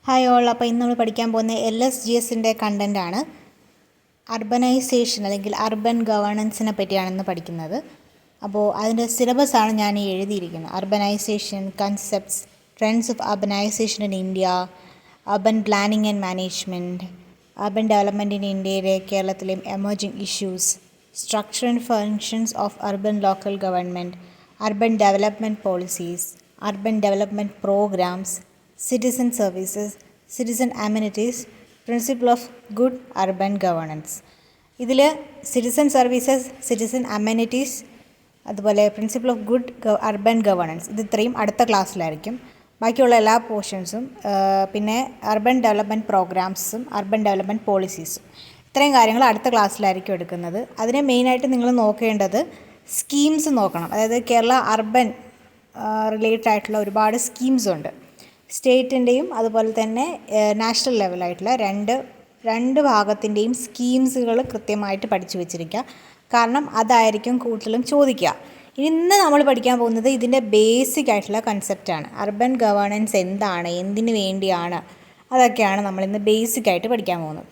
Hi all. അപ്പോൾ ഇന്ന് നമ്മൾ പഠിക്കാൻ പോകുന്ന LSGSൻ്റെ കണ്ടൻറ്റാണ് അർബനൈസേഷൻ അല്ലെങ്കിൽ അർബൻ ഗവേണൻസിനെ പറ്റിയാണ് ഇന്ന് പഠിക്കുന്നത്. അപ്പോൾ അതിൻ്റെ സിലബസാണ് ഞാൻ ഈ എഴുതിയിരിക്കുന്നത്. Urbanisation, concepts, trends of urbanisation in India, urban planning and management, urban development in ഇന്ത്യയിലെ കേരളത്തിലെയും emerging issues, structure and functions of urban local government, urban development policies, urban development programmes, citizen services, citizen amenities, principle of good urban governance. ഇതിൽ citizen services, citizen amenities, അതുപോലെ principle of good urban governance, ഇത് ഇത്രയും അടുത്ത ക്ലാസ്സിലായിരിക്കും. ബാക്കിയുള്ള എല്ലാ പോർഷൻസും പിന്നെ urban development പ്രോഗ്രാംസും urban development പോളിസീസും ഇത്രയും കാര്യങ്ങൾ അടുത്ത ക്ലാസ്സിലായിരിക്കും എടുക്കുന്നത്. അതിന് മെയിനായിട്ട് നിങ്ങൾ നോക്കേണ്ടത് സ്കീംസ് നോക്കണം. അതായത് കേരള അർബൻ റിലേറ്റഡ് ആയിട്ടുള്ള ഒരുപാട് സ്കീംസ് ഉണ്ട്. സ്റ്റേറ്റിൻ്റെയും അതുപോലെ തന്നെ നാഷണൽ ലെവലായിട്ടുള്ള രണ്ട് ഭാഗത്തിൻ്റെയും സ്കീംസുകൾ കൃത്യമായിട്ട് പഠിച്ചു വെച്ചിരിക്കുക. കാരണം അതായിരിക്കും കൂടുതലും ചോദിക്കുക. ഇന്ന് നമ്മൾ പഠിക്കാൻ പോകുന്നത് ഇതിൻ്റെ ബേസിക് ആയിട്ടുള്ള കൺസെപ്റ്റാണ്. അർബൻ ഗവേണൻസ് എന്താണ്, എന്തിനു വേണ്ടിയാണ്, അതൊക്കെയാണ് നമ്മളിന്ന് ബേസിക്കായിട്ട് പഠിക്കാൻ പോകുന്നത്.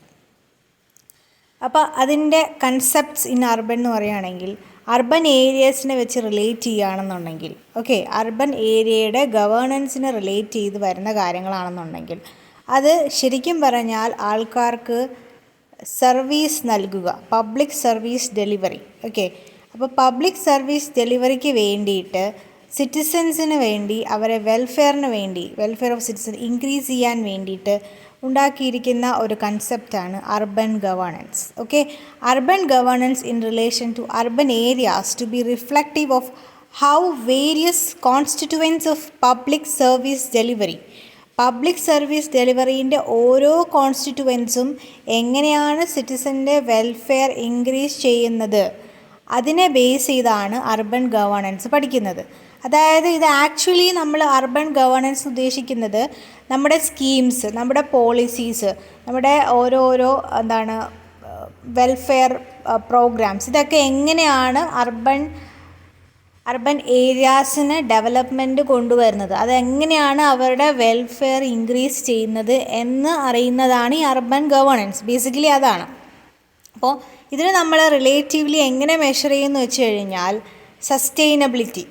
അപ്പോൾ അതിൻ്റെ കൺസെപ്റ്റ്സ് ഇൻ അർബൻ എന്ന് പറയുകയാണെങ്കിൽ അർബൻ ഏരിയസിനെ വെച്ച് റിലേറ്റ് ചെയ്യുകയാണെന്നുണ്ടെങ്കിൽ, അർബൻ ഏരിയയുടെ ഗവേണൻസിനെ റിലേറ്റ് ചെയ്ത് വരുന്ന കാര്യങ്ങളാണെന്നുണ്ടെങ്കിൽ അത് ശരിക്കും പറഞ്ഞാൽ ആൾക്കാർക്ക് സർവീസ് നൽകുക, പബ്ലിക് സർവീസ് ഡെലിവറി. അപ്പോൾ പബ്ലിക് സർവീസ് ഡെലിവറിക്ക് വേണ്ടിയിട്ട് സിറ്റിസൻസിന് വേണ്ടി അവരെ വെൽഫെയർ ഓഫ് സിറ്റിസൺ ഇൻക്രീസ് ചെയ്യാൻ വേണ്ടിയിട്ട് ഉണ്ടാക്കിയിരിക്കുന്ന ഒരു കൺസെപ്റ്റാണ് urban governance. Urban governance in relation to urban areas to be reflective of how various constituencies of public service ഡെലിവറീൻ്റെ ഓരോ കോൺസ്റ്റിറ്റ്യുവൻസും എങ്ങനെയാണ് സിറ്റിസൻ്റെ വെൽഫെയർ ഇൻക്രീസ് ചെയ്യുന്നത്, അതിനെ ബേസ് ചെയ്താണ് അർബൻ ഗവേണൻസ് പഠിക്കുന്നത്. അതായത് ഇത് ആക്ച്വലി നമ്മൾ അർബൻ ഗവേണൻസ് ഉദ്ദേശിക്കുന്നത് നമ്മുടെ സ്കീംസ്, നമ്മുടെ പോളിസീസ്, നമ്മുടെ ഓരോരോ വെൽഫെയർ പ്രോഗ്രാംസ്, ഇതൊക്കെ എങ്ങനെയാണ് അർബൻ ഏരിയാസിന് ഡെവലപ്മെൻറ്റ് കൊണ്ടുവരുന്നത്, അതെങ്ങനെയാണ് അവരുടെ വെൽഫെയർ ഇൻക്രീസ് ചെയ്യുന്നത് എന്ന് അറിയുന്നതാണ് ഈ അർബൻ ഗവേണൻസ്. ബേസിക്കലി അതാണ്. അപ്പോൾ ഇതിന് നമ്മൾ റിലേറ്റീവ്ലി എങ്ങനെ മെഷർ ചെയ്യുമെന്ന് വെച്ച് കഴിഞ്ഞാൽ സസ്റ്റൈനബിലിറ്റി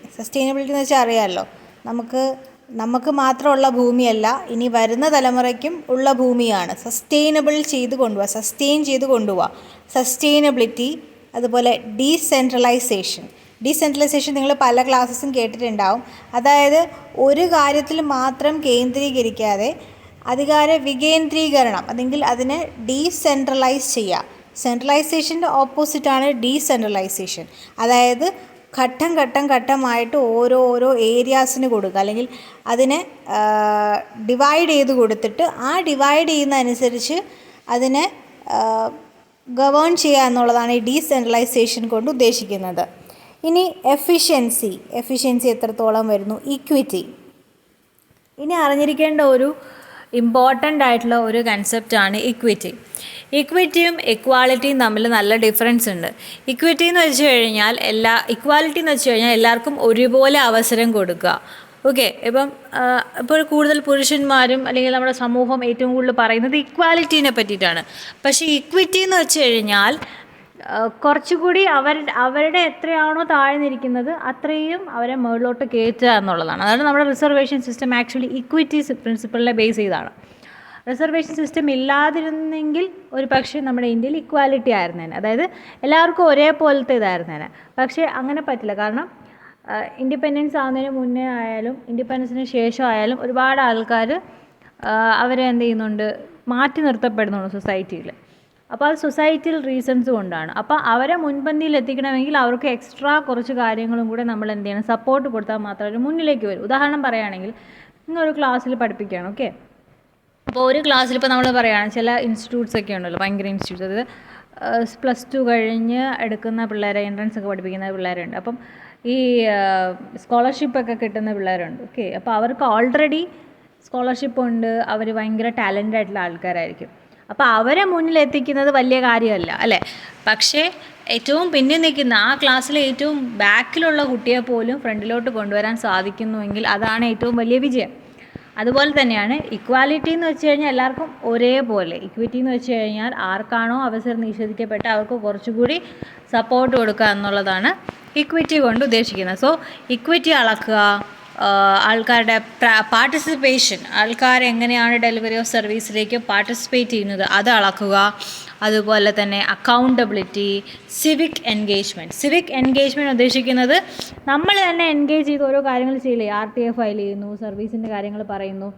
എന്ന് വെച്ചാൽ അറിയാമല്ലോ, നമുക്ക് മാത്രമുള്ള ഭൂമിയല്ല, ഇനി വരുന്ന തലമുറയ്ക്കും ഉള്ള ഭൂമിയാണ്. സസ്റ്റെയിൻ ചെയ്ത് കൊണ്ടുപോവുക. സസ്റ്റൈനബിലിറ്റി, അതുപോലെ ഡീസെൻട്രലൈസേഷൻ നിങ്ങൾ പല ക്ലാസ്സസും കേട്ടിട്ടുണ്ടാവും. അതായത് ഒരു കാര്യത്തിൽ മാത്രം കേന്ദ്രീകരിക്കാതെ അധികാര വികേന്ദ്രീകരണം, അല്ലെങ്കിൽ അതിനെ ഡീസെൻട്രലൈസ് ചെയ്യുക. സെൻട്രലൈസേഷൻ്റെ ഓപ്പോസിറ്റാണ് ഡീസെൻട്രലൈസേഷൻ. അതായത് ഘട്ടമായിട്ട് ഓരോ ഏരിയാസിന് കൊടുക്കുക, അല്ലെങ്കിൽ അതിനെ ഡിവൈഡ് ചെയ്ത് കൊടുത്തിട്ട് ആ ഡിവൈഡ് ചെയ്യുന്നതനുസരിച്ച് അതിനെ ഗവേൺ ചെയ്യുക എന്നുള്ളതാണ് ഈ ഡീസെൻട്രലൈസേഷൻ കൊണ്ട് ഉദ്ദേശിക്കുന്നത്. ഇനി എഫിഷ്യൻസി എത്രത്തോളം വരുന്നു? ഇക്വിറ്റി. ഇനി അറിഞ്ഞിരിക്കേണ്ട ഒരു ഇമ്പോർട്ടൻ്റ് ആയിട്ടുള്ള ഒരു കൺസെപ്റ്റാണ് ഇക്വിറ്റിയും എക്വാളിറ്റിയും തമ്മിൽ നല്ല ഡിഫറൻസ് ഉണ്ട്. ഇക്വാലിറ്റി എന്ന് വെച്ച് കഴിഞ്ഞാൽ എല്ലാവർക്കും ഒരുപോലെ അവസരം കൊടുക്കുക. ഇപ്പോൾ കൂടുതൽ പുരുഷന്മാരും അല്ലെങ്കിൽ നമ്മുടെ സമൂഹം ഏറ്റവും കൂടുതൽ പറയുന്നത് ഇക്വാലിറ്റീനെ പറ്റിയിട്ടാണ്. പക്ഷേ ഇക്വിറ്റി എന്ന് വെച്ച് കഴിഞ്ഞാൽ കുറച്ചുകൂടി അവരുടെ എത്രയാണോ താഴ്ന്നിരിക്കുന്നത് അത്രയും അവരെ മുകളിലോട്ട് കയറ്റുക എന്നുള്ളതാണ്. അതാണ് നമ്മുടെ റിസർവേഷൻ സിസ്റ്റം ആക്ച്വലി ഇക്വിറ്റി പ്രിൻസിപ്പിളിനെ ബേസ് ചെയ്താണ്. റിസർവേഷൻ സിസ്റ്റം ഇല്ലാതിരുന്നെങ്കിൽ ഒരു പക്ഷേ നമ്മുടെ ഇന്ത്യയിൽ ഇക്വാലിറ്റി ആയിരുന്നേനെ, അതായത് എല്ലാവർക്കും ഒരേപോലത്തെ ഇതായിരുന്നേനെ. പക്ഷേ അങ്ങനെ പറ്റില്ല. കാരണം ഇൻഡിപെൻഡൻസ് ആവുന്നതിന് മുന്നേ ആയാലും ഇൻഡിപെൻഡൻസിന് ശേഷം ആയാലും ഒരുപാട് ആൾക്കാർ അവരെ എന്ത് ചെയ്യുന്നുണ്ട്, മാറ്റി നിർത്തപ്പെടുന്നുണ്ട് സൊസൈറ്റിയിൽ. അപ്പോൾ അത് സൊസൈറ്റിയിൽ റീസൺസ് കൊണ്ടാണ്. അപ്പോൾ അവരെ മുൻപന്തിയിൽ എത്തിക്കണമെങ്കിൽ അവർക്ക് എക്സ്ട്രാ കുറച്ച് കാര്യങ്ങളും കൂടെ നമ്മൾ എന്ത് ചെയ്യണം, സപ്പോർട്ട് കൊടുത്താൽ മാത്രമേ അവർ മുന്നിലേക്ക് വരും. ഉദാഹരണം പറയുകയാണെങ്കിൽ നിങ്ങളൊരു ക്ലാസ്സിൽ പഠിപ്പിക്കുകയാണ്. അപ്പോൾ ഒരു ക്ലാസ്സിൽ ഇപ്പോൾ നമ്മൾ പറയുകയാണ്, ചില ഇൻസ്റ്റിറ്റ്യൂട്ട്സൊക്കെ ഉണ്ടല്ലോ, ഭയങ്കര ഇൻസ്റ്റിറ്റ്യൂട്ട്സ്, അതായത് +2 കഴിഞ്ഞ് എടുക്കുന്ന പിള്ളേരെ, എൻട്രൻസ് ഒക്കെ പഠിപ്പിക്കുന്ന പിള്ളേരുണ്ട്. അപ്പം ഈ സ്കോളർഷിപ്പൊക്കെ കിട്ടുന്ന പിള്ളേരുണ്ട്. അപ്പോൾ അവർക്ക് ഓൾറെഡി സ്കോളർഷിപ്പ് ഉണ്ട്, അവർ ഭയങ്കര ടാലൻ്റ് ആയിട്ടുള്ള ആൾക്കാരായിരിക്കും. അപ്പോൾ അവരെ മുന്നിലെത്തിക്കുന്നത് വലിയ കാര്യമല്ല അല്ലേ. പക്ഷേ ഏറ്റവും പിന്നിൽ നിൽക്കുന്ന ആ ക്ലാസ്സിലെ ഏറ്റവും ബാക്കിലുള്ള കുട്ടിയെ പോലും ഫ്രണ്ടിലോട്ട് കൊണ്ടുവരാൻ സാധിക്കുന്നുവെങ്കിൽ അതാണ് ഏറ്റവും വലിയ വിജയം. അതുപോലെ തന്നെയാണ് ഇക്വാലിറ്റി എന്ന് വെച്ച് കഴിഞ്ഞാൽ എല്ലാവർക്കും ഒരേപോലെ. ഇക്വിറ്റി എന്ന് വെച്ച് കഴിഞ്ഞാൽ ആർക്കാണോ അവസരം നിഷേധിക്കപ്പെട്ട അവർക്ക് കുറച്ചുകൂടി സപ്പോർട്ട് കൊടുക്കുക എന്നുള്ളതാണ് ഇക്വിറ്റി കൊണ്ട് ഉദ്ദേശിക്കുന്നത്. സോ ഇക്വിറ്റി അളക്കുക, ആൾക്കാരുടെ പാർട്ടിസിപ്പേഷൻ, ആൾക്കാരെങ്ങനെയാണ് ഡെലിവറി ഓഫ് സർവീസിലേക്ക് പാർട്ടിസിപ്പേറ്റ് ചെയ്യുന്നത് അത് അളക്കുക. അതുപോലെ തന്നെ അക്കൗണ്ടബിലിറ്റി, സിവിക് എൻഗേജ്മെൻറ്റ് ഉദ്ദേശിക്കുന്നത് നമ്മൾ തന്നെ എൻഗേജ് ചെയ്ത് ഓരോ കാര്യങ്ങൾ ചെയ്യില്ലേ, RTA ഫയൽ ചെയ്യുന്നു, സർവീസിൻ്റെ കാര്യങ്ങൾ പറയുന്നു,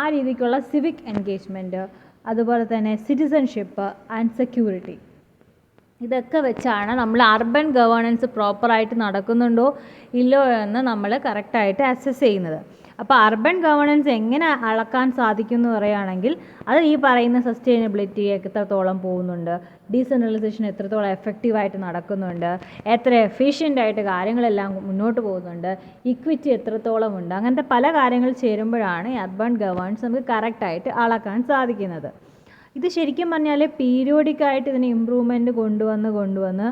ആ രീതിക്കുള്ള സിവിക് എൻഗേജ്മെൻറ്റ്. അതുപോലെ തന്നെ സിറ്റിസൺഷിപ്പ് ആൻഡ് സെക്യൂരിറ്റി. ഇതൊക്കെ വെച്ചാണ് നമ്മൾ അർബൻ ഗവേണൻസ് പ്രോപ്പറായിട്ട് നടക്കുന്നുണ്ടോ ഇല്ലോ എന്ന് നമ്മൾ കറക്റ്റായിട്ട് അസസ് ചെയ്യുന്നത്. അപ്പോൾ അർബൻ ഗവേണൻസ് എങ്ങനെ അളക്കാൻ സാധിക്കും എന്ന് പറയുകയാണെങ്കിൽ അത് ഈ പറയുന്ന സസ്റ്റൈനബിലിറ്റി എത്രത്തോളം പോകുന്നുണ്ട്, ഡീസെൻട്രലൈസേഷൻ എത്രത്തോളം എഫക്റ്റീവായിട്ട് നടക്കുന്നുണ്ട്, എത്ര എഫിഷ്യൻ്റായിട്ട് കാര്യങ്ങളെല്ലാം മുന്നോട്ട് പോകുന്നുണ്ട്, ഇക്വിറ്റി എത്രത്തോളം ഉണ്ട്, അങ്ങനത്തെ പല കാര്യങ്ങൾ ചേരുമ്പോഴാണ് ഈ അർബൻ ഗവേണൻസ് നമുക്ക് കറക്റ്റായിട്ട് അളക്കാൻ സാധിക്കുന്നത്. ഇത് ശരിക്കും പറഞ്ഞാൽ പീരിയോഡിക്കായിട്ട് ഇതിന് ഇമ്പ്രൂവ്മെൻറ്റ് കൊണ്ടുവന്ന്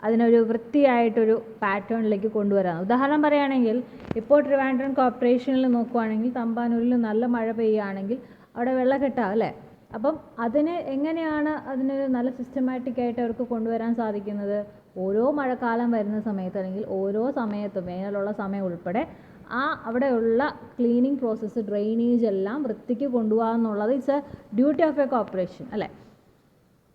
അതിനൊരു വൃത്തിയായിട്ടൊരു പാറ്റേണിലേക്ക് കൊണ്ടുവരാം. ഉദാഹരണം പറയുകയാണെങ്കിൽ ഇപ്പോൾ ട്രിവാൻഡ്രം കോർപ്പറേഷനിൽ നോക്കുവാണെങ്കിൽ തമ്പാനൂരിൽ നല്ല മഴ പെയ്യുകയാണെങ്കിൽ അവിടെ വെള്ളക്കെട്ടാവും അല്ലേ. അപ്പം അതിന് എങ്ങനെയാണ് അതിനൊരു നല്ല സിസ്റ്റമാറ്റിക്കായിട്ട് അവർക്ക് കൊണ്ടുവരാൻ സാധിക്കുന്നത്? ഓരോ മഴക്കാലം വരുന്ന സമയത്ത് അല്ലെങ്കിൽ ഓരോ സമയത്തും വേനലുള്ള സമയം ഉൾപ്പെടെ അവിടെയുള്ള ക്ലീനിങ് പ്രോസസ്സ്, ഡ്രെയിനേജ് എല്ലാം വൃത്തിക്ക് കൊണ്ടുപോകുക എന്നുള്ളത് it's A duty of A corporation അല്ലേ.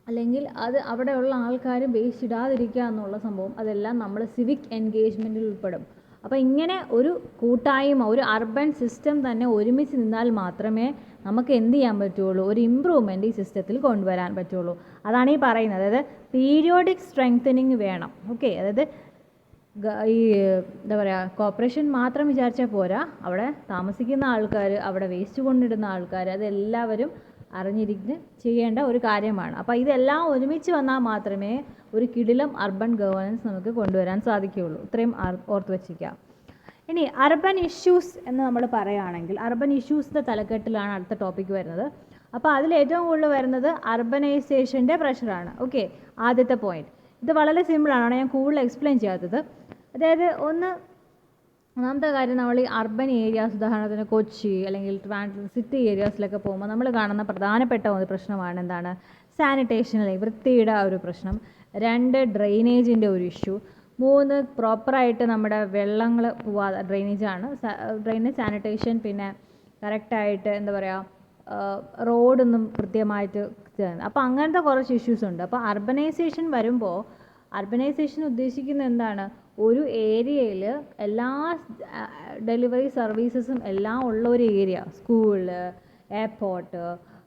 അല്ലെങ്കിൽ അത് അവിടെയുള്ള ആൾക്കാർ വേസ്റ്റ് ഇടാതിരിക്കുക എന്നുള്ള സംഭവം അതെല്ലാം നമ്മൾ സിവിക് എൻഗേജ്മെൻറ്റിൽ ഉൾപ്പെടും. അപ്പോൾ ഇങ്ങനെ ഒരു കൂട്ടായ്മ, ഒരു അർബൻ സിസ്റ്റം തന്നെ ഒരുമിച്ച് നിന്നാൽ മാത്രമേ നമുക്ക് എന്ത് ചെയ്യാൻ പറ്റുള്ളൂ, ഒരു ഇമ്പ്രൂവ്മെൻറ്റ് ഈ സിസ്റ്റത്തിൽ കൊണ്ടുവരാൻ പറ്റുള്ളൂ. അതാണ് ഈ പറയുന്നത്. അതായത് പീരിയോഡിക് സ്ട്രെങ്തനിങ് വേണം. ഓക്കെ, അതായത് ഈ എന്താ പറയുക, കോർപ്പറേഷൻ മാത്രം വിചാരിച്ചാൽ പോരാ, അവിടെ താമസിക്കുന്ന ആൾക്കാർ, അവിടെ വേസ്റ്റ് കൊണ്ടിടുന്ന ആൾക്കാർ, അതെല്ലാവരും അറിഞ്ഞിരിക്കുന്ന ചെയ്യേണ്ട ഒരു കാര്യമാണ്. അപ്പോൾ ഇതെല്ലാം ഒരുമിച്ച് വന്നാൽ മാത്രമേ ഒരു കിടിലം അർബൻ ഗവേണൻസ് നമുക്ക് കൊണ്ടുവരാൻ സാധിക്കുകയുള്ളൂ. ഇത്രയും ഓർത്ത് വച്ചിരിക്കാം. ഇനി അർബൻ ഇഷ്യൂസ് എന്ന് നമ്മൾ പറയുകയാണെങ്കിൽ അർബൻ ഇഷ്യൂസിൻ്റെ തലക്കെട്ടിലാണ് അടുത്ത ടോപ്പിക്ക് വരുന്നത്. അപ്പോൾ അതിൽ ഏറ്റവും കൂടുതൽ വരുന്നത് അർബനൈസേഷൻ്റെ പ്രഷറാണ്. ഓക്കെ, ആദ്യത്തെ പോയിന്റ്. ഇത് വളരെ സിമ്പിളാണ്, ഞാൻ കൂടുതൽ എക്സ്പ്ലെയിൻ ചെയ്യാത്തത്. അതായത് ഒന്നാമത്തെ കാര്യം, നമ്മൾ ഈ അർബൻ ഏരിയാസ്, ഉദാഹരണത്തിന് കൊച്ചി അല്ലെങ്കിൽ ട്രിവാൻഡ്രം സിറ്റി ഏരിയാസിലൊക്കെ പോകുമ്പോൾ നമ്മൾ കാണുന്ന പ്രധാനപ്പെട്ട ഒരു പ്രശ്നമാണ് എന്താണ്, സാനിറ്റേഷൻ അല്ലെങ്കിൽ വൃത്തിയുടെ ഒരു പ്രശ്നം. 2 ഡ്രെയിനേജിൻ്റെ ഒരു ഇഷ്യൂ. 3 പ്രോപ്പറായിട്ട് നമ്മുടെ വെള്ളങ്ങൾ പോവാതെ ഡ്രെയിനേജ്, സാനിറ്റേഷൻ, പിന്നെ കറക്റ്റായിട്ട് എന്താ പറയുക, റോഡൊന്നും കൃത്യമായിട്ട്. അപ്പോൾ അങ്ങനത്തെ കുറച്ച് ഇഷ്യൂസ് ഉണ്ട്. അപ്പോൾ അർബനൈസേഷൻ വരുമ്പോൾ അർബനൈസേഷൻ ഉദ്ദേശിക്കുന്നത് എന്താണ്, ഒരു ഏരിയയിൽ എല്ലാ ഡെലിവറി സർവീസസും എല്ലാം ഉള്ള ഒരു ഏരിയ, സ്കൂള്, എയർപോർട്ട്,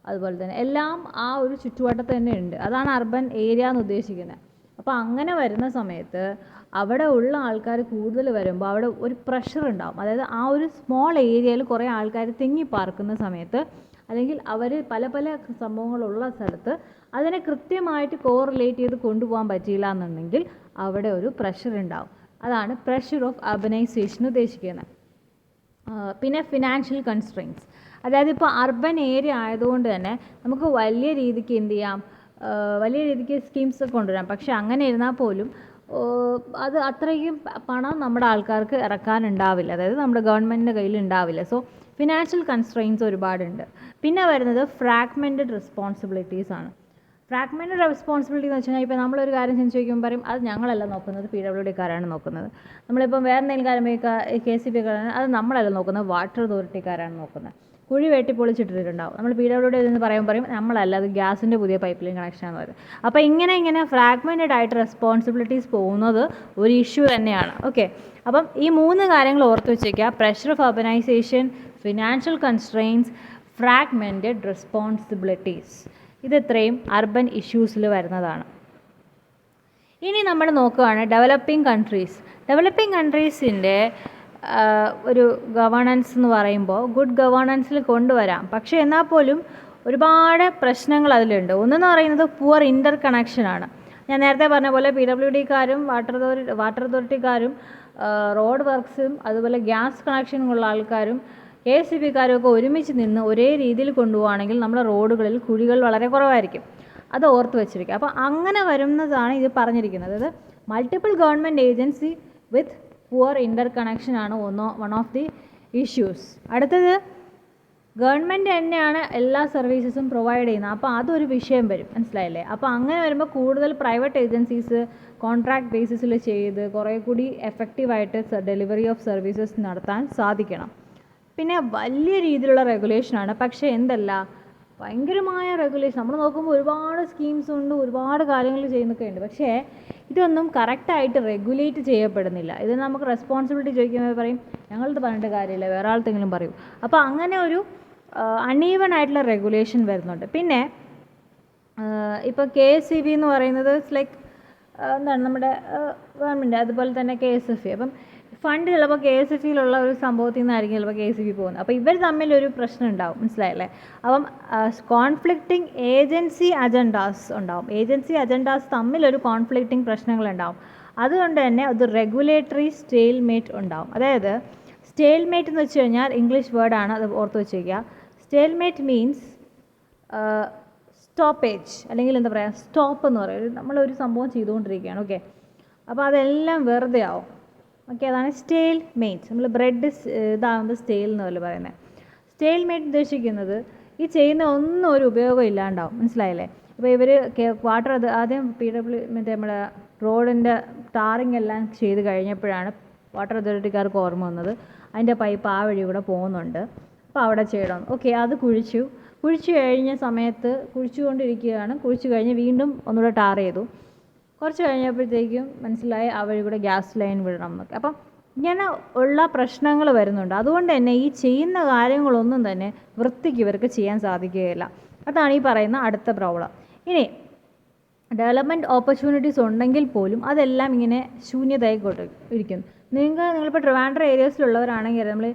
അതുപോലെ തന്നെ എല്ലാം ആ ഒരു ചുറ്റുവട്ടത്ത് തന്നെ ഉണ്ട്. അതാണ് അർബൻ ഏരിയ എന്ന് ഉദ്ദേശിക്കുന്നത്. അപ്പോൾ അങ്ങനെ വരുന്ന സമയത്ത് അവിടെ ഉള്ള ആൾക്കാർ കൂടുതൽ വരുമ്പോൾ അവിടെ ഒരു പ്രഷർ ഉണ്ടാവും. അതായത് ആ ഒരു സ്മോൾ ഏരിയയിൽ കുറേ ആൾക്കാർ തിങ്ങി പാർക്കുന്ന സമയത്ത്, അല്ലെങ്കിൽ അവർ പല പല സംഭവങ്ങളുള്ള സ്ഥലത്ത് അതിനെ കൃത്യമായിട്ട് കോറിലേറ്റ് ചെയ്ത് കൊണ്ടുപോകാൻ പറ്റിയില്ല എന്നുണ്ടെങ്കിൽ അവിടെ ഒരു പ്രഷർ ഉണ്ടാവും. അതാണ് പ്രഷർ ഓഫ് അർബനൈസേഷൻ ഉദ്ദേശിക്കുന്നത്. പിന്നെ ഫിനാൻഷ്യൽ കൺസ്ട്രെയിൻസ്. അതായത് ഇപ്പോൾ അർബൻ ഏരിയ ആയതുകൊണ്ട് തന്നെ നമുക്ക് വലിയ രീതിക്ക് എന്ത് ചെയ്യാം, വലിയ രീതിക്ക് സ്കീംസ് കൊണ്ടുവരാം. പക്ഷെ അങ്ങനെ ഇരുന്നാൽ പോലും അത് അത്രയും പണം നമ്മുടെ ആൾക്കാർക്ക് ഇറക്കാനുണ്ടാവില്ല, അതായത് നമ്മുടെ ഗവൺമെൻറ്റിൻ്റെ കയ്യിൽ ഉണ്ടാവില്ല. സോ ഫിനാൻഷ്യൽ കൺസ്ട്രെയിൻസ് ഒരുപാടുണ്ട്. പിന്നെ വരുന്നത് ഫ്രാഗ്മെൻറ്റഡ് റെസ്പോൺസിബിലിറ്റീസ് ആണ്. ഫ്രാഗ്മെൻറ്റഡ് റെസ്പോൺസിബിലിറ്റി എന്ന് വെച്ച് കഴിഞ്ഞാൽ ഇപ്പോൾ നമ്മളൊരു കാര്യം ചെന്ന് ചോദിക്കുമ്പോൾ പറയും അത് ഞങ്ങളല്ല നോക്കുന്നത്, PWDക്കാരാണ് നോക്കുന്നത്. നമ്മളിപ്പം വേറെ എന്തെങ്കിലും കാര്യം KCBക്കാരാണ്, അത് നമ്മളല്ല നോക്കുന്നത്, വാട്ടർ അതോറിറ്റിക്കാരാണ് നോക്കുന്നത്. കുഴി വെട്ടി പൊളിച്ചിട്ടിട്ടുണ്ടാവും, നമ്മൾ PWD എന്ന് പറയും നമ്മളല്ല, അത് ഗ്യാസിൻ്റെ പുതിയ പൈപ്പ് ലൈൻ കണക്ഷനാണെന്ന് പറയും. അപ്പോൾ ഇങ്ങനെ ഫ്രാഗ്മെൻറ്റഡ് ആയിട്ട് റെസ്പോൺസിബിലിറ്റീസ് പോകുന്നത് ഒരു ഇഷ്യൂ തന്നെയാണ്. ഓക്കെ, അപ്പം ഈ 3 കാര്യങ്ങൾ ഓർത്ത് വെച്ചേക്കുക: pressure of urbanisation, financial constraints, fragmented responsibilities. ഇത്രയും അർബൻ ഇഷ്യൂസിൽ വരുന്നതാണ്. ഇനി നമ്മൾ നോക്കുകയാണ് ഡെവലപ്പിംഗ് കൺട്രീസിൻ്റെ ഒരു ഗവേണൻസ് എന്ന് പറയുമ്പോൾ ഗുഡ് ഗവേണൻസിൽ കൊണ്ടുവരാം. പക്ഷേ എന്നാൽ പോലും ഒരുപാട് പ്രശ്നങ്ങൾ അതിലുണ്ട്. ഒന്നെന്ന് പറയുന്നത് പുവർ ഇൻ്റർ കണക്ഷനാണ്. ഞാൻ നേരത്തെ പറഞ്ഞ പോലെ PWDക്കാരും വാട്ടർ അതോറിറ്റിക്കാരും റോഡ് വർക്ക്സും അതുപോലെ ഗ്യാസ് കണക്ഷനുള്ള ആൾക്കാരും KCBക്കാരും ഒക്കെ ഒരുമിച്ച് നിന്ന് ഒരേ രീതിയിൽ കൊണ്ടുപോവുകയാണെങ്കിൽ നമ്മുടെ റോഡുകളിൽ കുഴികൾ വളരെ കുറവായിരിക്കും. അത് ഓർത്ത് വെച്ചിരിക്കുക. അപ്പോൾ അങ്ങനെ വരുന്നതാണ് ഇത് പറഞ്ഞിരിക്കുന്നത്. അത് multiple government agency with poor ഇൻ്റർ കണക്ഷനാണ് വൺ ഓഫ് ദി ഇഷ്യൂസ്. അടുത്തത് ഗവൺമെൻറ് തന്നെയാണ് എല്ലാ സർവീസസും പ്രൊവൈഡ് ചെയ്യുന്നത്. അപ്പോൾ അതൊരു വിഷയം വരും, മനസ്സിലായില്ലേ? അപ്പോൾ അങ്ങനെ വരുമ്പോൾ കൂടുതൽ പ്രൈവറ്റ് ഏജൻസീസ് കോൺട്രാക്ട് ബേസിസിൽ ചെയ്ത് കുറേ കൂടി എഫക്റ്റീവായിട്ട് ഡെലിവറി ഓഫ് സർവീസസ് നടത്താൻ സാധിക്കണം. പിന്നെ വലിയ രീതിയിലുള്ള റെഗുലേഷനാണ്. പക്ഷേ എന്തല്ല, ഭയങ്കരമായ റെഗുലേഷൻ. നമ്മൾ നോക്കുമ്പോൾ ഒരുപാട് സ്കീംസ് ഉണ്ട്, ഒരുപാട് കാര്യങ്ങൾ ചെയ്യുന്നൊക്കെ ഉണ്ട്. പക്ഷേ ഇതൊന്നും കറക്റ്റായിട്ട് റെഗുലേറ്റ് ചെയ്യപ്പെടുന്നില്ല. ഇതിന് നമുക്ക് റെസ്പോൺസിബിലിറ്റി ചോദിക്കുമ്പോൾ പറയും ഞങ്ങളത് പറഞ്ഞിട്ട് കാര്യമില്ല, വേറെ ആൾക്കെങ്കിലും പറയും. അപ്പോൾ അങ്ങനെ ഒരു അൺഈവൺ ആയിട്ടുള്ള റെഗുലേഷൻ വരുന്നുണ്ട്. പിന്നെ ഇപ്പോൾ KSEB എന്ന് പറയുന്നത് ഇറ്റ്സ് ലൈക്ക് എന്താണ് നമ്മുടെ ഗവൺമെൻറ്, അതുപോലെ തന്നെ KSFE. അപ്പം ഫണ്ട് ചിലപ്പോൾ KSFEയിലുള്ള ഒരു സംഭവത്തിൽ നിന്നായിരിക്കും ചിലപ്പോൾ KSEB പോകുന്നത്. അപ്പോൾ ഇവർ തമ്മിലൊരു പ്രശ്നം ഉണ്ടാവും, മനസ്സിലായല്ലേ? അപ്പം കോൺഫ്ലിക്റ്റിംഗ് ഏജൻസി അജണ്ടാസ് ഉണ്ടാവും. ഏജൻസി അജണ്ടാസ് തമ്മിലൊരു കോൺഫ്ലിക്റ്റിംഗ് പ്രശ്നങ്ങളുണ്ടാവും. അതുകൊണ്ട് തന്നെ അത് റെഗുലേറ്ററി സ്റ്റേൽമേറ്റ് ഉണ്ടാവും. അതായത് സ്റ്റേൽമേറ്റ് എന്ന് വെച്ച് കഴിഞ്ഞാൽ ഇംഗ്ലീഷ് വേർഡാണ്, അത് ഓർത്ത് വെച്ചേക്കുക. സ്റ്റേൽമേറ്റ് മീൻസ് സ്റ്റോപ്പേജ്, അല്ലെങ്കിൽ എന്താ പറയുക, സ്റ്റോപ്പ് എന്ന് പറയും. നമ്മളൊരു സംഭവം ചെയ്തുകൊണ്ടിരിക്കുകയാണ്, ഓക്കെ, അപ്പോൾ അതെല്ലാം വെറുതെ ആവും. ഓക്കെ, അതാണ് സ്റ്റേൽ മേറ്റ്. നമ്മൾ ബ്രെഡ് ഇതാകുമ്പോൾ സ്റ്റേൽ എന്നല്ല പറയുന്നത്. സ്റ്റേൽ മേറ്റ് ഉദ്ദേശിക്കുന്നത് ഈ ചെയ്യുന്ന ഒന്നും ഒരു ഉപയോഗം ഇല്ലാണ്ടാവും, മനസ്സിലായില്ലേ? ഇപ്പോൾ ഇവർ വാട്ടർ ആദ്യം PW മറ്റേ നമ്മുടെ റോഡിൻ്റെ ടാറിങ് എല്ലാം ചെയ്ത് കഴിഞ്ഞപ്പോഴാണ് വാട്ടർ അതോറിറ്റിക്കാർക്ക് ഓർമ്മ വന്നത് അതിൻ്റെ പൈപ്പ് ആ വഴി കൂടെ പോകുന്നുണ്ട്, അപ്പോൾ അവിടെ ചെയ്യണം. ഓക്കെ, അത് കുഴിച്ചു കഴിഞ്ഞ സമയത്ത് കുഴിച്ചുകൊണ്ടിരിക്കുകയാണ്. കുഴിച്ചു കഴിഞ്ഞ് വീണ്ടും ഒന്നുകൂടെ ടാർ ചെയ്തു. കുറച്ച് കഴിഞ്ഞപ്പോഴത്തേക്കും മനസ്സിലായി ആ വഴി കൂടെ ഗ്യാസ് ലൈൻ വിടണം എന്നൊക്കെ. അപ്പം ഇങ്ങനെ ഉള്ള പ്രശ്നങ്ങൾ വരുന്നുണ്ട്. അതുകൊണ്ട് തന്നെ ഈ ചെയ്യുന്ന കാര്യങ്ങളൊന്നും തന്നെ വൃത്തിക്ക് ഇവർക്ക് ചെയ്യാൻ സാധിക്കുകയില്ല. അതാണ് ഈ പറയുന്ന അടുത്ത പ്രോബ്ലം. ഇനി ഡെവലപ്മെൻറ്റ് ഓപ്പർച്യൂണിറ്റീസ് ഉണ്ടെങ്കിൽ പോലും അതെല്ലാം ഇങ്ങനെ ശൂന്യതയായി ഇരിക്കുന്നു. നിങ്ങളിപ്പോൾ ട്രിവാൻഡ്രം ഏരിയാസിലുള്ളവരാണെങ്കിൽ നമ്മൾ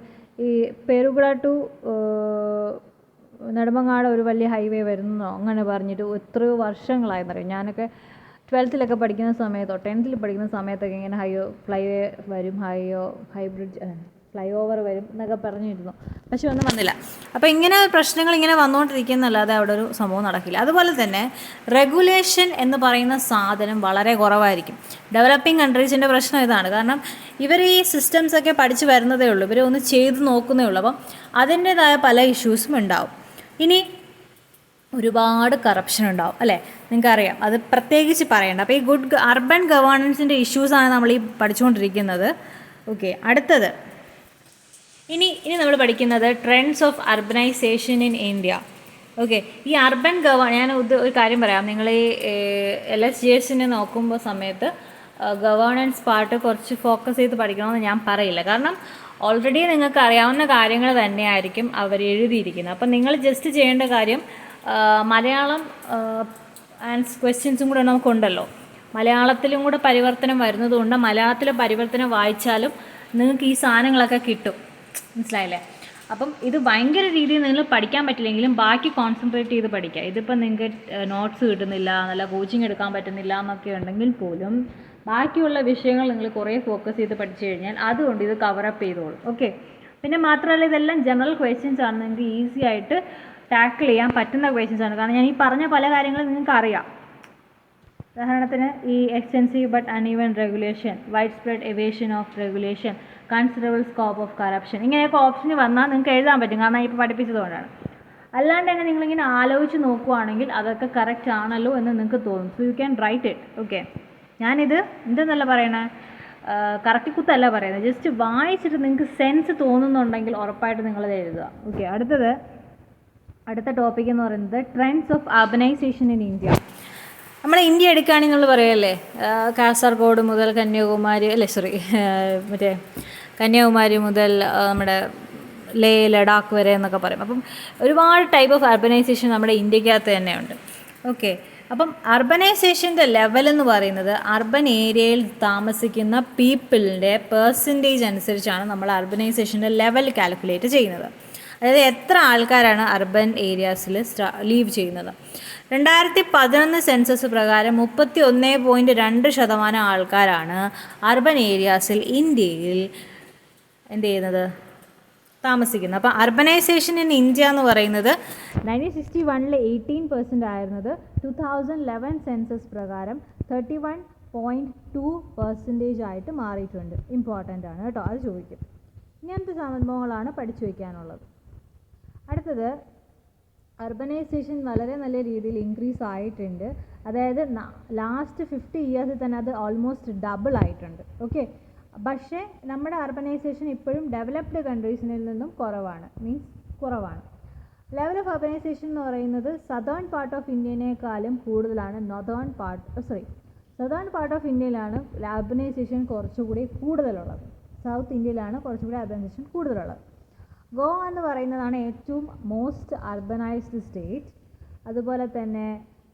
ഈ പെരുകുള ടു നെടുമങ്ങാട് ഒരു വലിയ ഹൈവേ വരുന്നോ അങ്ങനെ പറഞ്ഞിട്ട് എത്രയോ വർഷങ്ങളായെന്നറിയാം. ഞാനൊക്കെ 12th പഠിക്കുന്ന സമയത്തോ 10th പഠിക്കുന്ന സമയത്തൊക്കെ ഇങ്ങനെ ഫ്ലൈ വരും, ഫ്ലൈ ഓവർ വരും എന്നൊക്കെ പറഞ്ഞിരുന്നു. പക്ഷെ ഒന്നും വന്നില്ല. അപ്പോൾ ഇങ്ങനെ പ്രശ്നങ്ങൾ ഇങ്ങനെ വന്നുകൊണ്ടിരിക്കുന്നല്ലാതെ അവിടെ ഒരു സംഭവം നടക്കില്ല. അതുപോലെ തന്നെ റെഗുലേഷൻ എന്ന് പറയുന്ന സാധനം വളരെ കുറവായിരിക്കും. ഡെവലപ്പിംഗ് കൺട്രീസിൻ്റെ പ്രശ്നം ഇതാണ്. കാരണം ഇവർ ഈ സിസ്റ്റംസൊക്കെ പഠിച്ച് വരുന്നതേ ഉള്ളൂ, ഇവർ ഒന്ന് ചെയ്ത് നോക്കുന്നേ ഉള്ളൂ. അപ്പം അതിൻ്റേതായ പല ഇഷ്യൂസും ഉണ്ടാവും. ഇനി ഒരുപാട് കറപ്ഷൻ ഉണ്ടാവും, അല്ലേ? നിങ്ങൾക്കറിയാം, അത് പ്രത്യേകിച്ച് പറയണ്ട. അപ്പോൾ ഈ ഗുഡ് അർബൻ ഗവേണൻസിൻ്റെ ഇഷ്യൂസാണ് നമ്മൾ ഈ പഠിച്ചുകൊണ്ടിരിക്കുന്നത്. ഓക്കെ, അടുത്തത് ഇനി നമ്മൾ പഠിക്കുന്നത് trends of urbanisation in India. Okay, ഈ അർബൻ ഞാൻ ഒരു കാര്യം പറയാം. നിങ്ങൾ ഈ LSGSനെ നോക്കുമ്പോൾ സമയത്ത് ഗവേണൻസ് പാർട്ട് കുറച്ച് ഫോക്കസ് ചെയ്ത് പഠിക്കണമെന്ന് ഞാൻ പറയില്ല. കാരണം ഓൾറെഡി നിങ്ങൾക്ക് അറിയാവുന്ന കാര്യങ്ങൾ തന്നെയായിരിക്കും അവർ എഴുതിയിരിക്കുന്നത്. അപ്പം നിങ്ങൾ ജസ്റ്റ് ചെയ്യേണ്ട കാര്യം മലയാളം ക്വസ്റ്റ്യൻസും കൂടെ നമുക്കുണ്ടല്ലോ, മലയാളത്തിലും കൂടെ പരിവർത്തനം വരുന്നതുകൊണ്ട് മലയാളത്തിലെ പരിവർത്തനം വായിച്ചാലും നിങ്ങൾക്ക് ഈ സാധനങ്ങളൊക്കെ കിട്ടും, മനസ്സിലായില്ലേ? അപ്പം ഇത് ഭയങ്കര രീതിയിൽ നിങ്ങൾ പഠിക്കാൻ പറ്റില്ലെങ്കിലും ബാക്കി കോൺസെൻട്രേറ്റ് ചെയ്ത് പഠിക്കുക. ഇതിപ്പോൾ നിങ്ങൾക്ക് നോട്ട്സ് കിട്ടുന്നില്ല, നല്ല കോച്ചിങ് എടുക്കാൻ പറ്റുന്നില്ല എന്നൊക്കെ ഉണ്ടെങ്കിൽ പോലും ബാക്കിയുള്ള വിഷയങ്ങൾ നിങ്ങൾ കുറേ ഫോക്കസ് ചെയ്ത് പഠിച്ചു കഴിഞ്ഞാൽ അതുകൊണ്ട് ഇത് കവറപ്പ് ചെയ്തോളും. ഓക്കെ, പിന്നെ മാത്രമല്ല ഇതെല്ലാം ജനറൽ ക്വസ്റ്റ്യൻസ് ആണ്, നിങ്ങൾക്ക് ഈസി ആയിട്ട് ടാക്കിൾ ചെയ്യാൻ പറ്റുന്ന ക്വസ്റ്റ്യൻസ് ആണ്. കാരണം ഞാൻ ഈ പറഞ്ഞ പല കാര്യങ്ങളും നിങ്ങൾക്ക് അറിയാം. ഉദാഹരണത്തിന് ഈ extensive but uneven regulation, wide spread evasion of regulation, considerable scope of corruption, ഇങ്ങനെയൊക്കെ ഓപ്ഷന് വന്നാൽ നിങ്ങൾക്ക് എഴുതാൻ പറ്റും. കാരണം ഇപ്പോൾ പഠിപ്പിച്ചതുകൊണ്ടാണ്. അല്ലാണ്ട് തന്നെ നിങ്ങളിങ്ങനെ ആലോചിച്ച് നോക്കുവാണെങ്കിൽ അതൊക്കെ കറക്റ്റ് ആണല്ലോ എന്ന് നിങ്ങൾക്ക് തോന്നും. So you can write it. Okay, ഞാനിത് എന്തെന്നല്ല പറയണേ, കറക്റ്റ് കുത്തല്ല പറയുന്നത്, ജസ്റ്റ് വായിച്ചിട്ട് നിങ്ങൾക്ക് സെൻസ് തോന്നുന്നുണ്ടെങ്കിൽ ഉറപ്പായിട്ട് നിങ്ങളത് എഴുതുക. ഓക്കെ, അടുത്ത ടോപ്പിക് എന്ന് പറയുന്നത് trends of urbanisation in India. നമ്മുടെ ഇന്ത്യ എടുക്കുകയാണെങ്കിൽ നമ്മൾ പറയുമല്ലേ, കാസർഗോഡ് മുതൽ കന്യാകുമാരി, കന്യാകുമാരി മുതൽ നമ്മുടെ ലഡാക്ക് വരെ എന്നൊക്കെ പറയും. അപ്പം ഒരുപാട് ടൈപ്പ് ഓഫ് അർബനൈസേഷൻ നമ്മുടെ ഇന്ത്യക്കകത്ത് തന്നെയുണ്ട്. ഓക്കെ, അപ്പം അർബനൈസേഷൻ്റെ ലെവൽ എന്ന് പറയുന്നത് അർബൻ ഏരിയയിൽ താമസിക്കുന്ന പീപ്പിളിൻ്റെ പെർസെൻറ്റേജ് അനുസരിച്ചാണ് നമ്മൾ അർബനൈസേഷൻ്റെ ലെവൽ കാൽക്കുലേറ്റ് ചെയ്യുന്നത്. അതായത് എത്ര ആൾക്കാരാണ് അർബൻ ഏരിയാസിൽ ലീവ് ചെയ്യുന്നത്. 2011 സെൻസസ് പ്രകാരം 31.2% ആൾക്കാരാണ് അർബൻ ഏരിയാസിൽ ഇന്ത്യയിൽ എന്ത് ചെയ്യുന്നത്, താമസിക്കുന്നത്. അപ്പോൾ അർബനൈസേഷൻ ഇൻ ഇന്ത്യ എന്ന് പറയുന്നത് 1961 18% ആയിരുന്നത് 2011 സെൻസസ് പ്രകാരം 31.2% ആയിട്ട് മാറിയിട്ടുണ്ട്. ഇമ്പോർട്ടൻ്റ് ആണ് കേട്ടോ, അത് ചോദിക്കും. ഇങ്ങനത്തെ സംഭവങ്ങളാണ് പഠിച്ചു വയ്ക്കാനുള്ളത്. അടുത്തത് അർബനൈസേഷൻ വളരെ നല്ല രീതിയിൽ ഇൻക്രീസ് ആയിട്ടുണ്ട്. അതായത് ലാസ്റ്റ് 50 ഇയേഴ്സിൽ തന്നെ അത് ഓൾമോസ്റ്റ് ഡബിൾ ആയിട്ടുണ്ട്. ഓക്കെ, പക്ഷേ നമ്മുടെ അർബനൈസേഷൻ ഇപ്പോഴും ഡെവലപ്ഡ് കൺട്രീസിൽ നിന്നും കുറവാണ്. ലെവൽ ഓഫ് അർബനൈസേഷൻ എന്ന് പറയുന്നത് സദേൺ പാർട്ട് ഓഫ് ഇന്ത്യനേക്കാളും കൂടുതലാണ് സദേൺ പാർട്ട് ഓഫ് ഇന്ത്യയിലാണ് അർബനൈസേഷൻ കുറച്ചുകൂടി കൂടുതലുള്ളത്. സൗത്ത് ഇന്ത്യയിലാണ് കുറച്ചുകൂടി അർബനൈസേഷൻ കൂടുതലുള്ളത്. ഗോവ എന്ന് പറയുന്നതാണ് ഏറ്റവും മോസ്റ്റ് അർബനൈസ്ഡ് സ്റ്റേറ്റ്. അതുപോലെ തന്നെ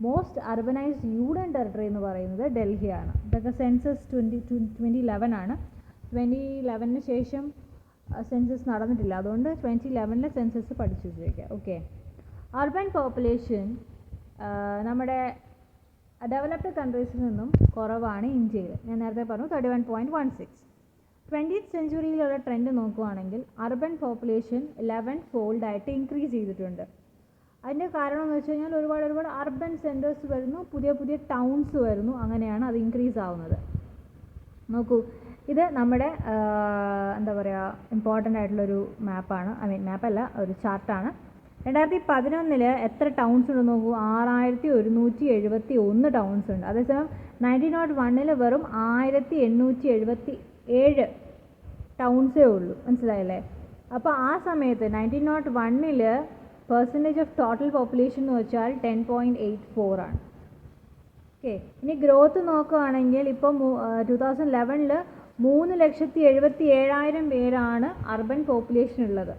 മോസ്റ്റ് അർബനൈസ്ഡ് യൂണിയൻ ടെറിട്ടറി എന്ന് പറയുന്നത് ഡൽഹിയാണ്. ഇതൊക്കെ സെൻസസ് 2011 ആണ്. 2011 ശേഷം സെൻസസ് നടന്നിട്ടില്ല, അതുകൊണ്ട് 2011 സെൻസസ് പഠിച്ചു വെച്ചേക്കുക. ഓക്കെ, അർബൻ പോപ്പുലേഷൻ നമ്മുടെ ഡെവലപ്ഡ് കൺട്രീസിൽ നിന്നും കുറവാണ് ഇന്ത്യയിൽ. ഞാൻ നേരത്തെ പറഞ്ഞു 31.16. 20th സെഞ്ച്വറിയിലുള്ള ട്രെൻഡ് നോക്കുകയാണെങ്കിൽ അർബൻ പോപ്പുലേഷൻ 11-fold ആയിട്ട് ഇൻക്രീസ് ചെയ്തിട്ടുണ്ട്. അതിൻ്റെ കാരണം എന്ന് വെച്ച് കഴിഞ്ഞാൽ ഒരുപാട് അർബൻ സെൻറ്റേഴ്സ് വരുന്നു, പുതിയ ടൗൺസ് വരുന്നു, അങ്ങനെയാണ് അത് ഇൻക്രീസ് ആവുന്നത്. നോക്കൂ, ഇത് നമ്മുടെ എന്താ പറയുക ഇമ്പോർട്ടൻ്റ് ആയിട്ടുള്ളൊരു മാപ്പാണ്. മാപ്പല്ല, ഒരു ചാർട്ടാണ്. 2011 എത്ര ടൗൺസ് ഉണ്ടെന്ന് നോക്കൂ, 6171 ടൗൺസ് ഉണ്ട്. അതേസമയം 1901 വെറും 1877 ടൗൺസേ ഉള്ളൂ. മനസ്സിലായല്ലേ? അപ്പോൾ ആ സമയത്ത് 1901 പെർസെൻറ്റേജ് ഓഫ് ടോട്ടൽ പോപ്പുലേഷൻ എന്ന് വെച്ചാൽ 10.84 ആണ്. ഓക്കെ, ഇനി ഗ്രോത്ത് നോക്കുകയാണെങ്കിൽ ഇപ്പോൾ 2011 3,77,000 പേരാണ് അർബൻ പോപ്പുലേഷൻ ഉള്ളത്.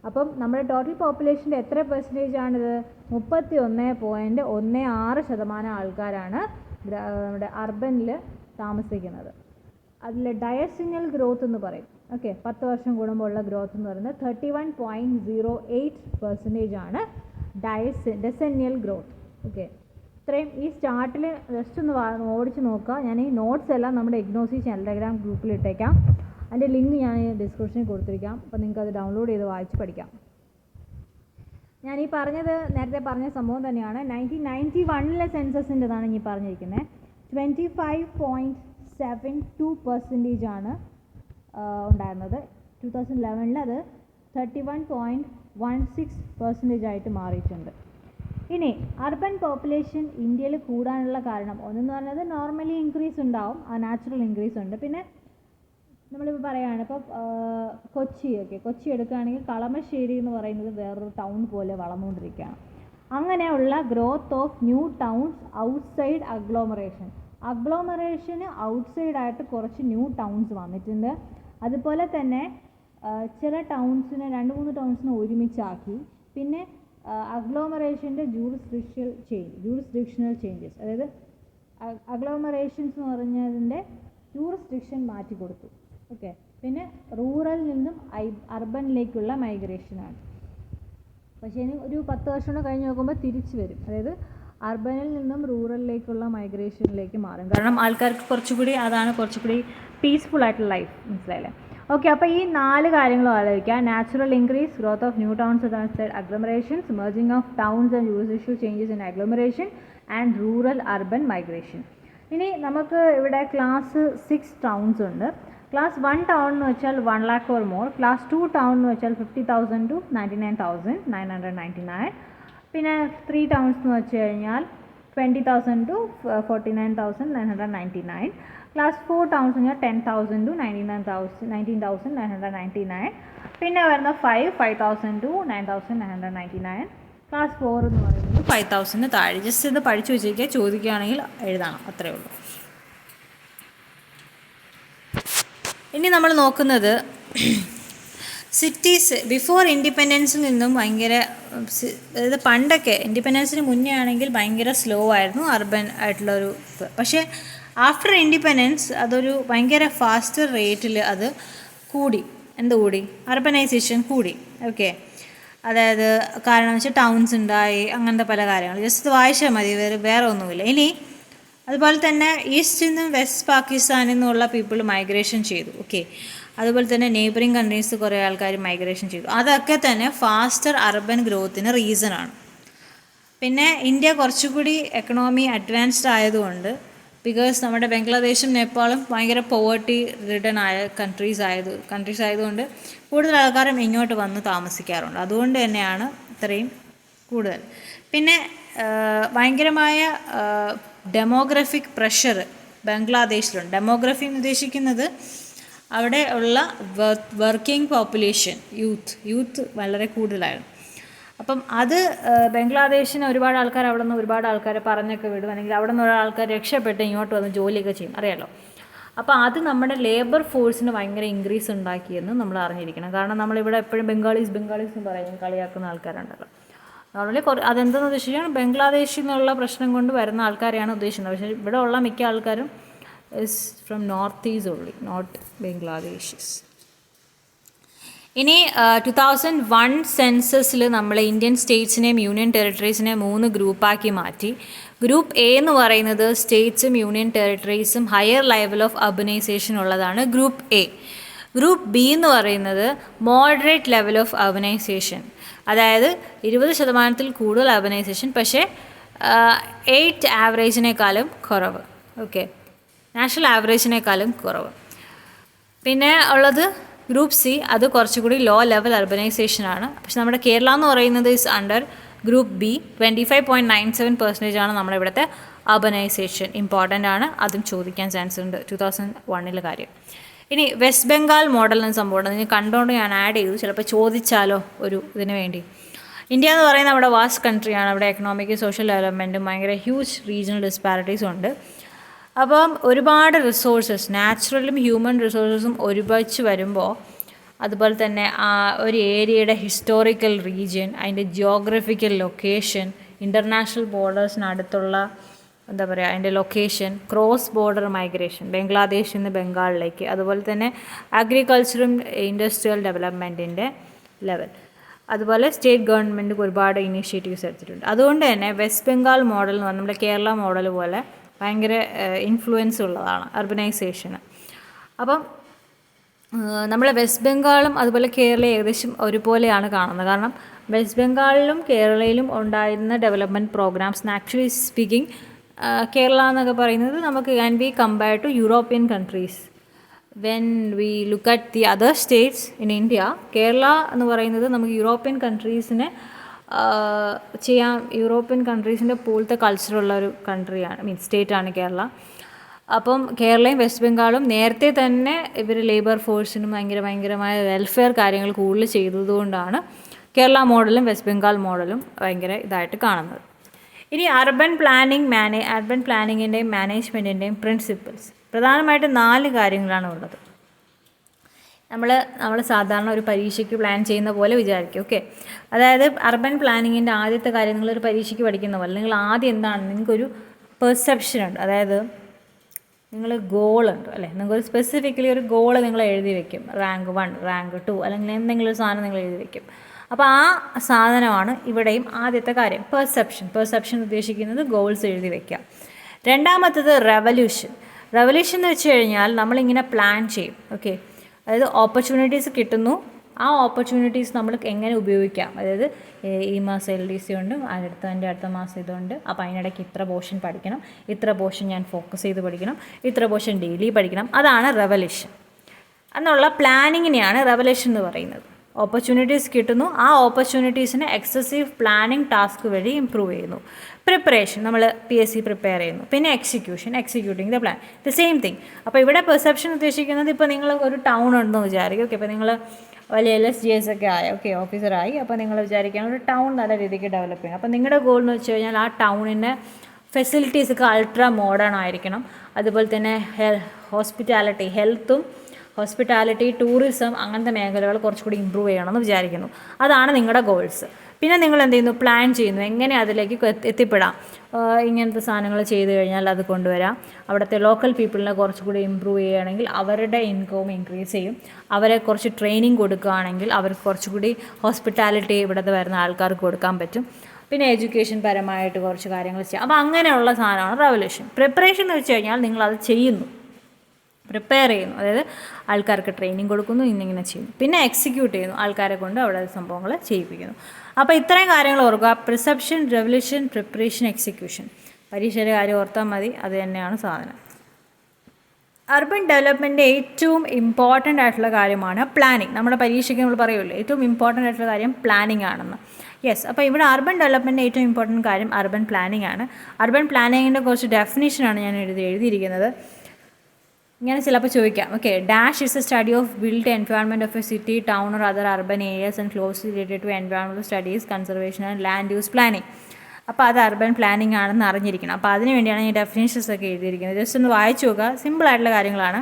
അപ്പം നമ്മുടെ ടോട്ടൽ പോപ്പുലേഷൻ്റെ എത്ര പെർസെൻറ്റേജ് ആണിത്? 31.16% ആൾക്കാരാണ് നമ്മുടെ അർബനിൽ താമസിക്കുന്നത്. അതിൽ ഡയസിനൽ ഗ്രോത്ത് എന്ന് പറയും. ഓക്കെ, 10 വർഷം കൂടുമ്പോൾ ഉള്ള ഗ്രോത്ത് എന്ന് പറയുന്നത് 31.08% ആണ് ഡെസെന്നിയൽ ഗ്രോത്ത്. ഓക്കെ, ഇത്രയും ഈ ചാർട്ടിൽ ജസ്റ്റ് ഒന്ന് ഓടിച്ച് നോക്കുക. ഞാൻ ഈ നോട്ട്സ് എല്ലാം നമ്മുടെ ഇഗ്നോസി ടെലഗ്രാം ഗ്രൂപ്പിൽ ഇട്ടേക്കാം. അതിൻ്റെ ലിങ്ക് ഞാൻ ഡിസ്ക്രിപ്ഷനിൽ കൊടുത്തിരിക്കാം. അപ്പോൾ നിങ്ങൾക്ക് അത് ഡൗൺലോഡ് ചെയ്ത് വായിച്ച് പഠിക്കാം. ഞാൻ ഈ നേരത്തെ പറഞ്ഞ സംഭവം തന്നെയാണ്. 1991 സെൻസസിൻ്റെതാണ് ഈ പറഞ്ഞിരിക്കുന്നത്. 25.72% ആണ് ഉണ്ടായിരുന്നത്. 2011 അത് 31.16% ആയിട്ട് മാറിയിട്ടുണ്ട്. ഇനി അർബൻ പോപ്പുലേഷൻ ഇന്ത്യയിൽ കൂടാനുള്ള കാരണം ഒന്നെന്ന് പറഞ്ഞത് നോർമലി ഇൻക്രീസ് ഉണ്ടാവും, ആ നാച്ചുറൽ ഇൻക്രീസ് ഉണ്ട്. പിന്നെ നമ്മളിപ്പോൾ പറയുകയാണ്, ഇപ്പോൾ കൊച്ചി എടുക്കുകയാണെങ്കിൽ കളമശ്ശേരി എന്ന് പറയുന്നത് വേറൊരു ടൗൺ പോലെ വളർന്നുകൊണ്ടിരിക്കുകയാണ്. അങ്ങനെയുള്ള growth of new towns outside അഗ്ലോമറേഷന് ഔട്ട്സൈഡായിട്ട് കുറച്ച് ന്യൂ ടൗൺസ് വന്നിട്ടുണ്ട്. അതുപോലെ തന്നെ ചില ടൗൺസിനെ 2-3 ടൗൺസിനെ ഒരുമിച്ചാക്കി. പിന്നെ അഗ്ലോമറേഷൻ്റെ ജൂറിസ്ഡിക്ഷണൽ ചേഞ്ചസ്, അതായത് അഗ്ലോമറേഷൻസ് എന്ന് പറഞ്ഞതിൻ്റെ ജൂറിസ്ഡിക്ഷൻ മാറ്റി കൊടുത്തു. ഓക്കെ, പിന്നെ റൂറലിൽ നിന്നും അർബനിലേക്കുള്ള മൈഗ്രേഷനാണ്. പക്ഷേ ഇനി ഒരു 10 വർഷം കൂടെ കഴിഞ്ഞ് നോക്കുമ്പോൾ തിരിച്ചു വരും. അതായത് അർബനിൽ നിന്നും റൂറലിലേക്കുള്ള മൈഗ്രേഷനിലേക്ക് മാറും. കാരണം ആൾക്കാർക്ക് കുറച്ചുകൂടി പീസ്ഫുൾ ആയിട്ടുള്ള ലൈഫ്. മനസ്സിലായില്ലേ? ഓക്കെ, അപ്പോൾ ഈ 4 കാര്യങ്ങളും ആലോചിക്കുക. Natural increase, growth of new towns outside agglomerations, merging of towns and jurisdictional changes in agglomeration and rural urban migration. ഇനി നമുക്ക് ഇവിടെ ക്ലാസ് 6 ടൗൺസ് ഉണ്ട്. ക്ലാസ് 1 ടൗൺ എന്ന് വെച്ചാൽ 1 lakh or more. Class 2 town എന്ന് വെച്ചാൽ 50,000 to 99,999. പിന്നെ 3 ടൗൺസ് എന്ന് വെച്ച് കഴിഞ്ഞാൽ 20,000 to 49,999. ക്ലാസ് 4 ടൗൺസ് എന്ന് പറഞ്ഞാൽ 10,000 to 19,999. പിന്നെ വരുന്ന 5,000 to 9,999. ക്ലാസ് 4 എന്ന് പറയുന്നത് 5,000 താഴെ. ജസ്റ്റ് ഇത് പഠിച്ചു വെച്ചിരിക്കുക, ചോദിക്കുകയാണെങ്കിൽ എഴുതണം, അത്രയേ ഉള്ളൂ. ഇനി നമ്മൾ നോക്കുന്നത് സിറ്റീസ് ബിഫോർ ഇൻഡിപെൻഡൻസിൽ നിന്നും ഭയങ്കര, അതായത് പണ്ടൊക്കെ ഇൻഡിപെൻഡൻസിന് മുന്നേ ആണെങ്കിൽ ഭയങ്കര സ്ലോ ആയിരുന്നു അർബൻ ആയിട്ടുള്ളൊരു. പക്ഷേ ആഫ്റ്റർ ഇൻഡിപെൻഡൻസ് അതൊരു ഭയങ്കര ഫാസ്റ്റർ റേറ്റിൽ അത് കൂടി. അർബനൈസേഷൻ കൂടി. ഓക്കെ, അതായത് കാരണം എന്ന് വെച്ചാൽ ടൗൺസ് ഉണ്ടായി, അങ്ങനത്തെ പല കാര്യങ്ങൾ. ജസ്റ്റ് വായിച്ചാൽ മതി, വേറെ ഒന്നുമില്ല. ഇനി അതുപോലെ തന്നെ ഈസ്റ്റിൽ നിന്നും വെസ്റ്റ് പാകിസ്ഥാനിൽ നിന്നുള്ള പീപ്പിൾ മൈഗ്രേഷൻ ചെയ്തു. ഓക്കെ, അതുപോലെ തന്നെ നെയ്ബറിങ് കൺട്രീസ് കുറേ ആൾക്കാർ മൈഗ്രേഷൻ ചെയ്തു. അതൊക്കെ തന്നെ ഫാസ്റ്റർ അർബൻ ഗ്രോത്തിന് റീസണാണ്. പിന്നെ ഇന്ത്യ കുറച്ചുകൂടി എക്കണോമി അഡ്വാൻസ്ഡ് ആയതുകൊണ്ട് ബിക്കോസ് നമ്മുടെ ബംഗ്ലാദേശും നേപ്പാളും ഭയങ്കര പോവർട്ടി റിഡൻ ആയ കൺട്രീസ് ആയതുകൊണ്ട് കൂടുതൽ ആൾക്കാരും ഇങ്ങോട്ട് വന്ന് താമസിക്കാറുണ്ട്. അതുകൊണ്ട് തന്നെയാണ് ഇത്രയും കൂടുതൽ. പിന്നെ ഭയങ്കരമായ ഡെമോഗ്രഫിക് പ്രഷർ ബംഗ്ലാദേശിലുണ്ട്. ഡെമോഗ്രഫി എന്ന് ഉദ്ദേശിക്കുന്നത് അവിടെ ഉള്ള വർക്കിംഗ് പോപ്പുലേഷൻ, യൂത്ത് വളരെ കൂടുതലായിരുന്നു. അപ്പം അത് ബംഗ്ലാദേശിന് ഒരുപാട് ആൾക്കാർ അവിടെ നിന്ന് ഒരുപാട് ആൾക്കാരെ പറഞ്ഞൊക്കെ വിടും, അല്ലെങ്കിൽ അവിടെ നിന്ന് ആൾക്കാർ രക്ഷപ്പെട്ട് ഇങ്ങോട്ട് വന്ന് ജോലിയൊക്കെ ചെയ്യും, അറിയാലോ. അപ്പോൾ അത് നമ്മുടെ ലേബർ ഫോഴ്സിന് ഭയങ്കര ഇൻക്രീസ് ഉണ്ടാക്കിയെന്ന് നമ്മൾ അറിഞ്ഞിരിക്കണം. കാരണം നമ്മളിവിടെ എപ്പോഴും ബംഗാളീസ് എന്ന് പറയും, കളിയാക്കുന്ന ആൾക്കാരുണ്ടല്ലോ. നോർമലി അതെന്തെന്ന് ഉദ്ദേശിച്ചാൽ ബംഗ്ലാദേശിൽ നിന്നുള്ള പ്രശ്നം കൊണ്ട് വരുന്ന ആൾക്കാരെയാണ് ഉദ്ദേശിക്കുന്നത്. പക്ഷേ ഇവിടെ ഉള്ള മിക്ക ആൾക്കാരും is from north east only, not Bangladeshis. ഇനി 2001 സെൻസസിൽ നമ്മൾ ഇന്ത്യൻ സ്റ്റേറ്റ്സിനെയും യൂണിയൻ ടെറിട്ടറീസിനെയും 3 ഗ്രൂപ്പാക്കി മാറ്റി. ഗ്രൂപ്പ് എ എന്ന് പറയുന്നത് സ്റ്റേറ്റ്സും യൂണിയൻ ടെറിട്ടറീസും ഹയർ ലെവൽ ഓഫ് അർബനൈസേഷൻ ഉള്ളതാണ് ഗ്രൂപ്പ് എ. ഗ്രൂപ്പ് ബി എന്ന് പറയുന്നത് മോഡറേറ്റ് ലെവൽ ഓഫ് അർബനൈസേഷൻ, അതായത് 20% കൂടുതൽ അർബനൈസേഷൻ, പക്ഷേ 8 ആവറേജിനേക്കാളും കുറവ്. ഓക്കെ, നാഷണൽ ആവറേജിനേക്കാളും കുറവ്. പിന്നെ ഉള്ളത് ഗ്രൂപ്പ് സി, അത് കുറച്ചുകൂടി ലോ ലെവൽ അർബനൈസേഷനാണ്. പക്ഷെ നമ്മുടെ കേരള എന്ന് പറയുന്നത് ഇസ് അണ്ടർ ഗ്രൂപ്പ് ബി. 25.97% ആണ് നമ്മുടെ ഇവിടുത്തെ അർബനൈസേഷൻ. ഇമ്പോർട്ടൻ്റ് ആണ്, അതും ചോദിക്കാൻ ചാൻസ് ഉണ്ട് 2001 കാര്യം. ഇനി വെസ്റ്റ് ബംഗാൾ മോഡൽ എന്ന സംഭവമുണ്ട്, നിങ്ങൾ കണ്ടുകൊണ്ട് ഞാൻ ആഡ് ചെയ്തു, ചിലപ്പോൾ ചോദിച്ചാലോ ഒരു ഇതിന് വേണ്ടി. ഇന്ത്യ എന്ന് പറയുന്നത് നമ്മുടെ വാസ്റ്റ് കൺട്രിയാണ്. അവിടെ എക്കണോമിക് സോഷ്യൽ ഡെവലപ്മെൻറ്റും ഭയങ്കര ഹ്യൂജ് റീജിയണൽ ഡിസ്പാരിറ്റീസും ഉണ്ട്. അപ്പം ഒരുപാട് റിസോഴ്സസ്, നാച്ചുറലും ഹ്യൂമൻ റിസോഴ്സസും ഒരുമിച്ച് വരുമ്പോൾ, അതുപോലെ തന്നെ ഒരു ഏരിയയുടെ ഹിസ്റ്റോറിക്കൽ റീജിയൻ, അതിൻ്റെ ജിയോഗ്രഫിക്കൽ ലൊക്കേഷൻ, ഇൻ്റർനാഷണൽ ബോർഡേഴ്സിനടുത്തുള്ള എന്താ പറയുക അതിൻ്റെ ലൊക്കേഷൻ, ക്രോസ് ബോർഡർ മൈഗ്രേഷൻ ബംഗ്ലാദേശിൽ നിന്ന് ബംഗാളിലേക്ക്, അതുപോലെ തന്നെ അഗ്രികൾച്ചറും ഇൻഡസ്ട്രിയൽ ഡെവലപ്മെൻറ്റിൻ്റെ ലെവൽ, അതുപോലെ സ്റ്റേറ്റ് ഗവൺമെൻറ് ഒരുപാട് ഇനീഷ്യേറ്റീവ്സ് എടുത്തിട്ടുണ്ട്. അതുകൊണ്ട് തന്നെ വെസ്റ്റ് ബംഗാൾ മോഡൽ എന്ന് പറഞ്ഞാൽ നമ്മുടെ കേരള മോഡൽ പോലെ ഭയങ്കര ഇൻഫ്ലുവൻസ് ഉള്ളതാണ് അർബനൈസേഷന്. അപ്പം നമ്മൾ വെസ്റ്റ് ബംഗാളും അതുപോലെ കേരളയും ഏകദേശം ഒരുപോലെയാണ് കാണുന്നത്. കാരണം വെസ്റ്റ് ബംഗാളിലും കേരളയിലും ഉണ്ടായിരുന്ന development programs, actually speaking Kerala എന്നൊക്കെ പറയുന്നത് നമുക്ക് can be compared to European countries. When we look at the other states in India, Kerala എന്ന് പറയുന്നത് നമുക്ക് യൂറോപ്യൻ കൺട്രീസിനെ യൂറോപ്യൻ കൺട്രീസിൻ്റെ പോലത്തെ കൾച്ചറുള്ള ഒരു കൺട്രിയാണ്, സ്റ്റേറ്റാണ് കേരള. അപ്പം കേരളയും വെസ്റ്റ് ബംഗാളും നേരത്തെ തന്നെ ഇവർ ലേബർ ഫോഴ്സിനും ഭയങ്കരമായ വെൽഫെയർ കാര്യങ്ങൾ കൂടുതൽ ചെയ്തതുകൊണ്ടാണ് കേരള മോഡലും വെസ്റ്റ് ബംഗാൾ മോഡലും ഭയങ്കര ഇതായിട്ട് കാണുന്നത്. ഇനി അർബൻ പ്ലാനിങ്ങിൻ്റെയും മാനേജ്മെൻറ്റിൻ്റെയും പ്രിൻസിപ്പിൾസ് പ്രധാനമായിട്ട് 4 കാര്യങ്ങളാണ് ഉള്ളത്. നമ്മൾ സാധാരണ ഒരു പരീക്ഷയ്ക്ക് പ്ലാൻ ചെയ്യുന്ന പോലെ വിചാരിക്കും. ഓക്കെ, അതായത് അർബൻ പ്ലാനിങ്ങിൻ്റെ ആദ്യത്തെ കാര്യം, നിങ്ങളൊരു പരീക്ഷയ്ക്ക് പഠിക്കുന്ന പോലെ നിങ്ങൾ ആദ്യം എന്താണ്, നിങ്ങൾക്കൊരു പെർസെപ്ഷൻ ഉണ്ട്, അതായത് നിങ്ങൾ ഗോളുണ്ട് അല്ലേ, നിങ്ങൾക്കൊരു സ്പെസിഫിക്കലി ഒരു ഗോൾ നിങ്ങൾ എഴുതി വെക്കും, റാങ്ക് 1, റാങ്ക് 2 അല്ലെങ്കിൽ എന്തെങ്കിലും ഒരു സാധനം നിങ്ങൾ എഴുതി വെക്കും. അപ്പോൾ ആ സാധനമാണ് ഇവിടെയും ആദ്യത്തെ കാര്യം, പെർസെപ്ഷൻ ഉദ്ദേശിക്കുന്നത് ഗോൾസ് എഴുതി വെക്കുക. രണ്ടാമത്തത് റെവല്യൂഷൻ എന്ന് വെച്ച് കഴിഞ്ഞാൽ നമ്മളിങ്ങനെ പ്ലാൻ ചെയ്യും. ഓക്കെ, അതായത് ഓപ്പർച്യൂണിറ്റീസ് കിട്ടുന്നു, ആ ഓപ്പർച്യൂണിറ്റീസ് നമ്മൾ എങ്ങനെ ഉപയോഗിക്കാം, അതായത് ഈ മാസം LDC ഉണ്ട്, അടുത്ത മാസം ഇതുണ്ട്, അപ്പോൾ അതിനിടയ്ക്ക് ഇത്ര പോർഷൻ പഠിക്കണം, ഇത്ര പോർഷൻ ഞാൻ ഫോക്കസ് ചെയ്ത് പഠിക്കണം, ഇത്ര പോർഷൻ ഡെയിലി പഠിക്കണം, അതാണ് റെവല്യൂഷൻ എന്നുള്ള പ്ലാനിങ്ങിനെയാണ് റെവല്യൂഷൻ എന്ന് പറയുന്നത്. ഓപ്പർച്യൂണിറ്റീസ് കിട്ടുന്നു, ആ ഓപ്പർച്യൂണിറ്റീസിനെ എക്സസീവ് പ്ലാനിങ് ടാസ്ക് വഴി ഇമ്പ്രൂവ് ചെയ്യുന്നു. പ്രിപ്പറേഷൻ, നമ്മൾ PSC പ്രിപ്പയർ ചെയ്യുന്നു. പിന്നെ executing the plan, the same thing. അപ്പോൾ ഇവിടെ പെർസെപ്ഷൻ ഉദ്ദേശിക്കുന്നത്, ഇപ്പോൾ നിങ്ങൾ ഒരു ടൗൺ ഉണ്ടെന്ന് വിചാരിക്കും. ഓക്കെ, ഇപ്പോൾ നിങ്ങൾ വലിയ LSGS ഒക്കെ ആയി, ഓക്കെ, ഓഫീസറായി, അപ്പോൾ നിങ്ങൾ വിചാരിക്കുകയാണ് ഒരു ടൗൺ നല്ല രീതിക്ക് ഡെവലപ്പ് ചെയ്യണം. അപ്പോൾ നിങ്ങളുടെ ഗോൾ എന്ന് വെച്ച് കഴിഞ്ഞാൽ ആ ടൗണിൻ്റെ ഫെസിലിറ്റീസൊക്കെ അൾട്രാ മോഡേൺ ആയിരിക്കണം. അതുപോലെ തന്നെ ഹോസ്പിറ്റാലിറ്റി, ടൂറിസം, അങ്ങനത്തെ മേഖലകൾ കുറച്ചുകൂടി ഇമ്പ്രൂവ് ചെയ്യണമെന്ന് വിചാരിക്കുന്നു. അതാണ് നിങ്ങളുടെ ഗോൾസ്. പിന്നെ നിങ്ങൾ എന്ത് ചെയ്യുന്നു, പ്ലാൻ ചെയ്യുന്നു, എങ്ങനെ അതിലേക്ക് എത്തിപ്പെടാം, ഇങ്ങനത്തെ സാധനങ്ങൾ ചെയ്ത് കഴിഞ്ഞാൽ അത് കൊണ്ടുവരാം. അവിടുത്തെ ലോക്കൽ പീപ്പിളിനെ കുറച്ചുകൂടി ഇമ്പ്രൂവ് ചെയ്യുകയാണെങ്കിൽ അവരുടെ ഇൻകം ഇൻക്രീസ് ചെയ്യും. അവരെ കുറച്ച് ട്രെയിനിങ് കൊടുക്കുകയാണെങ്കിൽ അവർക്ക് കുറച്ചുകൂടി ഹോസ്പിറ്റാലിറ്റി ഇവിടുത്തെ വരുന്ന ആൾക്കാർക്ക് കൊടുക്കാൻ പറ്റും. പിന്നെ എഡ്യൂക്കേഷൻ പരമായിട്ട് കുറച്ച് കാര്യങ്ങൾ ചെയ്യാം. അപ്പോൾ അങ്ങനെയുള്ള സാധനമാണ് റെവല്യൂഷൻ. പ്രിപ്പറേഷൻ എന്ന് വെച്ച് കഴിഞ്ഞാൽ നിങ്ങളത് ചെയ്യുന്നു, പ്രിപ്പയർ ചെയ്യുന്നു, അതായത് ആൾക്കാർക്ക് ട്രെയിനിങ് കൊടുക്കുന്നു, ഇന്നിങ്ങനെ ചെയ്യുന്നു. പിന്നെ എക്സിക്യൂട്ട് ചെയ്യുന്നു, ആൾക്കാരെ കൊണ്ട് അവിടെ സംഭവങ്ങൾ ചെയ്യിപ്പിക്കുന്നു. അപ്പോൾ ഇത്രയും കാര്യങ്ങൾ ഓർക്കുക: പെർസെപ്ഷൻ, റെവല്യൂഷൻ, പ്രിപ്പറേഷൻ, എക്സിക്യൂഷൻ. പരീക്ഷയുടെ കാര്യം ഓർത്താൽ മതി, അത് തന്നെയാണ് സാധനം. അർബൻ ഡെവലപ്മെൻറ്റിൻ്റെ ഏറ്റവും ഇമ്പോർട്ടൻ്റ് ആയിട്ടുള്ള കാര്യമാണ് പ്ലാനിങ്. നമ്മുടെ പരീക്ഷയ്ക്ക് നമ്മൾ പറയുമല്ലോ ഏറ്റവും ഇമ്പോർട്ടൻ്റ് ആയിട്ടുള്ള കാര്യം പ്ലാനിങ് ആണെന്ന്. യെസ്, അപ്പോൾ ഇവിടെ അർബൻ ഡെവലപ്മെൻറ്റിൻ്റെ ഏറ്റവും ഇമ്പോർട്ടൻ്റ് കാര്യം അർബൻ പ്ലാനിങ് ആണ്. അർബൻ പ്ലാനിങ്ങിൻ്റെ കുറച്ച് ഡെഫിനിഷനാണ് ഞാൻ എഴുതിയിരിക്കുന്നത്. ഇങ്ങനെ ചിലപ്പോൾ ചോദിക്കാം. Okay, dash is a study of built environment of a city, town or other urban areas and closely related to environmental studies, conservation and land use planning. അപ്പോൾ അത് അർബൻ പ്ലാനിങ് ആണെന്ന് അറിഞ്ഞിരിക്കണം. അപ്പോൾ അതിന് വേണ്ടിയാണ് ഈ ഡെഫിനേഷൻസ് ഒക്കെ എഴുതിയിരിക്കുന്നത്. ജസ്റ്റ് ഒന്ന് വായിച്ചു നോക്കുക, സിമ്പിളായിട്ടുള്ള കാര്യങ്ങളാണ്.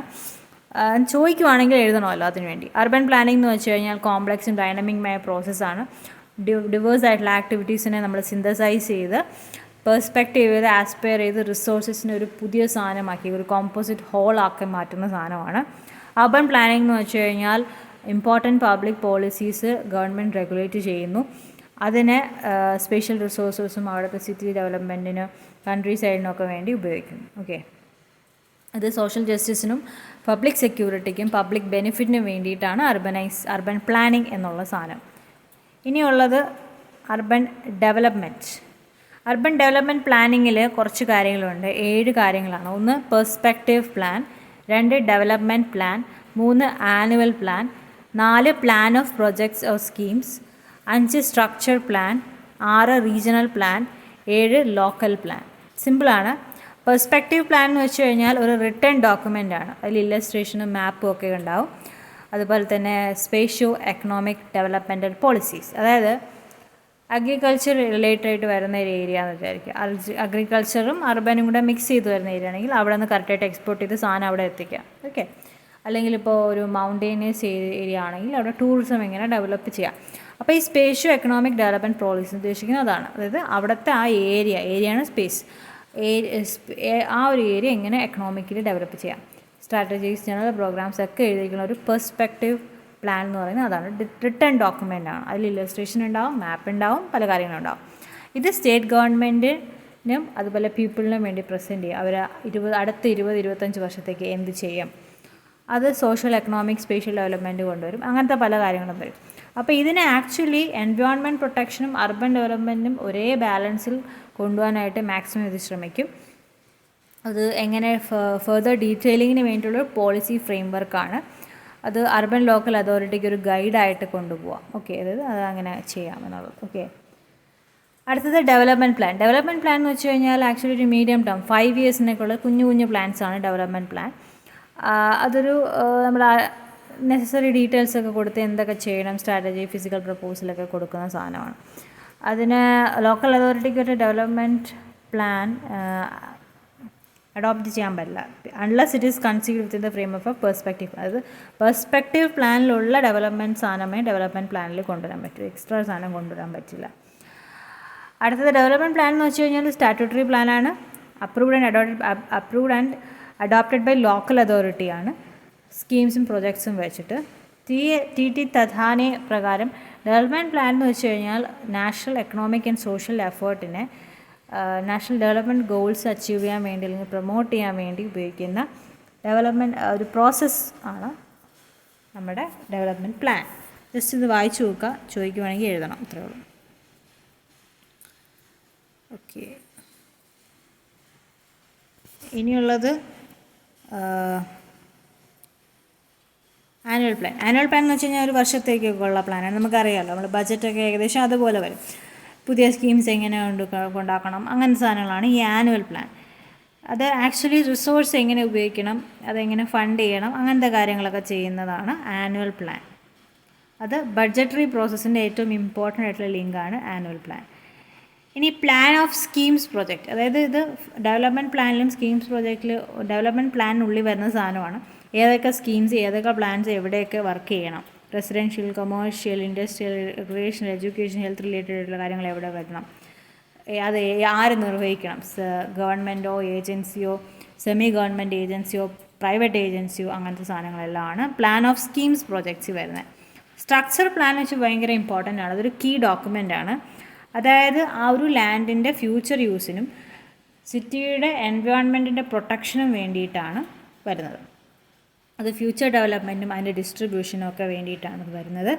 ചോദിക്കുവാണെങ്കിൽ എഴുതണമല്ലോ അതിന് വേണ്ടി. അർബൻ പ്ലാനിങ് എന്ന് വെച്ച് കഴിഞ്ഞാൽ കോംപ്ലക്സും ഡൈനമിക്കുമായ പ്രോസസ്സാണ്. ഡിവേഴ്സ് ആയിട്ടുള്ള ആക്ടിവിറ്റീസിനെ നമ്മൾ സിന്തസൈസ് ചെയ്ത് പെർസ്പെക്റ്റീവ് ചെയ്ത് ആസ്പയർ ചെയ്ത് റിസോഴ്സസിനെ ഒരു പുതിയ സാധനമാക്കി ഒരു കോമ്പോസിറ്റ് ഹോളാക്കി മാറ്റുന്ന സാധനമാണ്. അർബൻ പ്ലാനിങ് എന്ന് വെച്ച് കഴിഞ്ഞാൽ important public policies government regulate ചെയ്യുന്നു. അതിനെ സ്പെഷ്യൽ റിസോഴ്സസും അവിടുത്തെ സിറ്റി ഡെവലപ്മെൻറ്റിന് കൺട്രി സൈഡിനൊക്കെ വേണ്ടി ഉപയോഗിക്കുന്നു. ഓക്കെ, അത് സോഷ്യൽ ജസ്റ്റിസിനും പബ്ലിക് സെക്യൂരിറ്റിക്കും പബ്ലിക് ബെനിഫിറ്റിനും വേണ്ടിയിട്ടാണ് അർബൻ പ്ലാനിങ് എന്നുള്ള സാധനം. ഇനിയുള്ളത് അർബൻ ഡെവലപ്മെൻറ്റ്. അർബൻ ഡെവലപ്മെൻറ്റ് പ്ലാനിങ്ങിൽ കുറച്ച് കാര്യങ്ങളുണ്ട്. 7 കാര്യങ്ങളാണ്. 1 perspective plan, 2 development plan, 3 annual plan, 4 plan of projects or schemes, 5 structure plan, 6 regional plan, 7 local plan. സിമ്പിളാണ്. പെർസ്പെക്റ്റീവ് പ്ലാൻ എന്ന് വെച്ച് കഴിഞ്ഞാൽ ഒരു റിട്ടേൺ ഡോക്യുമെൻ്റ് ആണ്. അതിൽ ഇല്ലസ്ട്രേഷനും മാപ്പും ഒക്കെ ഉണ്ടാവും. അതുപോലെ തന്നെ സ്പേഷ്യോ എക്കണോമിക് ഡെവലപ്മെൻറ്റൽ പോളിസീസ്, അതായത് അഗ്രികൾച്ചർ റിലേറ്റഡ് ആയിട്ട് വരുന്ന ഒരു ഏരിയ എന്ന് വിചാരിക്കുക. അഗ്രികൾച്ചറും അർബനും കൂടെ മിക്സ് ചെയ്ത് വരുന്ന ഏരിയ ആണെങ്കിൽ അവിടെ നിന്ന് കറക്റ്റായിട്ട് എക്സ്പോർട്ട് ചെയ്ത് സാധനം അവിടെ എത്തിക്കാം. ഓക്കെ, അല്ലെങ്കിൽ ഇപ്പോൾ ഒരു മൗണ്ടൈനിയസ് ഏരിയ ആണെങ്കിൽ അവിടെ ടൂറിസം എങ്ങനെ ഡെവലപ്പ് ചെയ്യാം. അപ്പോൾ ഈ സ്പേഷ്യോ എക്കണോമിക് ഡെവലപ്മെൻറ്റ് പോളിസി ഉദ്ദേശിക്കുന്നത് അതാണ്. അതായത് അവിടുത്തെ ആ ഏരിയയാണ് സ്പേസ്. ആ ഒരു ഏരിയ എങ്ങനെ എക്കണോമിക്കലി ഡെവലപ്പ് ചെയ്യാം. സ്ട്രാറ്റജീസ്, ജനറൽ പ്രോഗ്രാംസ് ഒക്കെ എഴുതിയിരിക്കുന്ന ഒരു പെർസ്പെക്റ്റീവ് പ്ലാൻ എന്ന് പറയുന്നത് അതാണ്. റിട്ടേൺ ഡോക്യുമെൻ്റ് ആണ്. അതിൽ ഇല്ലസ്ട്രേഷൻ ഉണ്ടാവും, മാപ്പ് ഉണ്ടാവും, പല കാര്യങ്ങളുണ്ടാവും. ഇത് സ്റ്റേറ്റ് ഗവൺമെൻറ്റിനും അതുപോലെ പീപ്പിളിനും വേണ്ടി പ്രസൻറ്റ് ചെയ്യും. അവർ അടുത്ത 20-25 വർഷത്തേക്ക് എന്ത് ചെയ്യും. അത് സോഷ്യൽ എക്കണോമിക് സ്പേഷ്യൽ ഡെവലപ്മെൻറ്റ് കൊണ്ടുവരും. അങ്ങനത്തെ പല കാര്യങ്ങളും വരും. അപ്പോൾ ഇതിനെ ആക്ച്വലി എൻവയോൺമെൻറ്റ് പ്രൊട്ടക്ഷനും അർബൻ ഡെവലപ്മെൻറ്റും ഒരേ ബാലൻസിൽ കൊണ്ടുപോകാനായിട്ട് മാക്സിമം ഇത് ശ്രമിക്കും. അത് എങ്ങനെ ഫെർദർ ഡീറ്റെയിലിങ്ങിന് വേണ്ടിയുള്ള പോളിസി ഫ്രെയിം വർക്കാണ്. അത് അർബൻ ലോക്കൽ അതോറിറ്റിക്ക് ഒരു ഗൈഡായിട്ട് കൊണ്ടുപോകാം. ഓക്കെ, അതായത് അത് അങ്ങനെ ചെയ്യാമെന്നുള്ളത്. ഓക്കെ, അടുത്തത് ഡെവലപ്മെൻറ്റ് പ്ലാൻ. ഡെവലപ്മെൻറ്റ് പ്ലാൻ എന്ന് വെച്ച് കഴിഞ്ഞാൽ ആക്ച്വലി ഒരു മീഡിയം ടേം 5 ഇയേഴ്സിനൊക്കെയുള്ള കുഞ്ഞു പ്ലാൻസാണ് ഡെവലപ്മെൻറ്റ് പ്ലാൻ. അതൊരു നമ്മൾ നെസസറി ഡീറ്റെയിൽസ് ഒക്കെ കൊടുത്ത് എന്തൊക്കെ ചെയ്യണം, സ്ട്രാറ്റജി, ഫിസിക്കൽ പ്രപ്പോസലൊക്കെ കൊടുക്കുന്ന സാധനമാണ്. അതിന് ലോക്കൽ അതോറിറ്റിക്ക് ഒരു ഡെവലപ്മെൻറ്റ് പ്ലാൻ അഡോപ്റ്റ് ചെയ്യാൻ പറ്റില്ല unless it is conceived within the frame of A perspective. അതായത് പെർസ്പെക്റ്റീവ് പ്ലാനിലുള്ള ഡെവലപ്മെൻറ്റ് സാധനമേ ഡെവലപ്മെൻറ്റ് പ്ലാനിൽ കൊണ്ടുവരാൻ പറ്റൂ. എക്സ്ട്രാ സാധനം കൊണ്ടുവരാൻ പറ്റില്ല. അടുത്തത് ഡെവലപ്മെൻറ്റ് പ്ലാൻ എന്ന് വെച്ച് കഴിഞ്ഞാൽ സ്റ്റാറ്റ്യൂട്ടറി പ്ലാനാണ്. Approved and adopted by local അതോറിറ്റിയാണ്. സ്കീംസും പ്രൊജക്ട്സും വെച്ചിട്ട് TT തഥാനെ പ്രകാരം ഡെവലപ്മെൻറ്റ് പ്ലാൻ എന്ന് വെച്ച് കഴിഞ്ഞാൽ നാഷണൽ എക്കണോമിക് ആൻഡ് സോഷ്യൽ എഫേർട്ടിനെ നാഷണൽ ഡെവലപ്മെൻറ്റ് ഗോൾസ് അച്ചീവ് ചെയ്യാൻ വേണ്ടി അല്ലെങ്കിൽ പ്രൊമോട്ട് ചെയ്യാൻ വേണ്ടി ഉപയോഗിക്കുന്ന ഡെവലപ്മെൻറ്റ് ഒരു പ്രോസസ്സ് ആണ് നമ്മുടെ ഡെവലപ്മെൻറ്റ് പ്ലാൻ. ജസ്റ്റ് ഇത് വായിച്ചു നോക്കുക, ചോദിക്കുവാണെങ്കിൽ എഴുതണം, അത്രേ ഉള്ളൂ. ഓക്കെ, ഇനിയുള്ളത് ആനുവൽ പ്ലാൻ. ആനുവൽ പ്ലാൻ എന്ന് വെച്ച് കഴിഞ്ഞാൽ ഒരു വർഷത്തേക്കൊക്കെ ഉള്ള പ്ലാനാണ്. നമുക്കറിയാമല്ലോ, നമ്മൾ ബഡ്ജറ്റൊക്കെ ഏകദേശം അതുപോലെ വരും. പുതിയ സ്കീംസ് എങ്ങനെ കൊണ്ടാക്കണം, അങ്ങനത്തെ സാധനങ്ങളാണ് ഈ ആനുവൽ പ്ലാൻ. അത് ആക്ച്വലി റിസോഴ്സ് എങ്ങനെ ഉപയോഗിക്കണം, അതെങ്ങനെ ഫണ്ട് ചെയ്യണം, അങ്ങനത്തെ കാര്യങ്ങളൊക്കെ ചെയ്യുന്നതാണ് ആനുവൽ പ്ലാൻ. അത് ബഡ്ജറ്ററി പ്രോസസ്സിൻ്റെ ഏറ്റവും ഇമ്പോർട്ടൻ്റ് ആയിട്ടുള്ള ലിങ്കാണ് ആനുവൽ പ്ലാൻ. ഇനി പ്ലാൻ ഓഫ് സ്കീംസ് പ്രൊജക്റ്റ്, അതായത് ഇത് ഡെവലപ്മെൻറ്റ് പ്ലാനിലും സ്കീംസ് പ്രൊജക്റ്റിൽ ഡെവലപ്മെൻറ്റ് പ്ലാനിനുള്ളിൽ വരുന്ന സാധനമാണ്. ഏതൊക്കെ സ്കീംസ്, ഏതൊക്കെ പ്ലാൻസ് എവിടെയൊക്കെ വർക്ക് ചെയ്യണം, residential, commercial, industrial, recreational, education, health related ആയിട്ടുള്ള കാര്യങ്ങൾ എവിടെ വരണം, അത് ആര് നിർവഹിക്കണം, ഗവൺമെൻറ്റോ ഏജൻസിയോ സെമി ഗവൺമെൻറ് ഏജൻസിയോ പ്രൈവറ്റ് ഏജൻസിയോ, അങ്ങനത്തെ സാധനങ്ങളെല്ലാമാണ് പ്ലാൻ ഓഫ് സ്കീംസ് പ്രൊജക്ട്സ് വരുന്നത്. സ്ട്രക്ചർ പ്ലാൻ വെച്ച് ഭയങ്കര ഇമ്പോർട്ടൻ്റ് ആണ്. അതൊരു കീ ഡോക്യുമെൻ്റ് ആണ്. അതായത് ആ ഒരു ലാൻഡിൻ്റെ ഫ്യൂച്ചർ യൂസിനും സിറ്റിയുടെ എൻവയോൺമെൻറ്റിൻ്റെ പ്രൊട്ടക്ഷനും വേണ്ടിയിട്ടാണ് വരുന്നത്. അത് ഫ്യൂച്ചർ ഡെവലപ്മെൻറ്റും അതിൻ്റെ ഡിസ്ട്രിബ്യൂഷനും ഒക്കെ വേണ്ടിയിട്ടാണ് വരുന്നത്.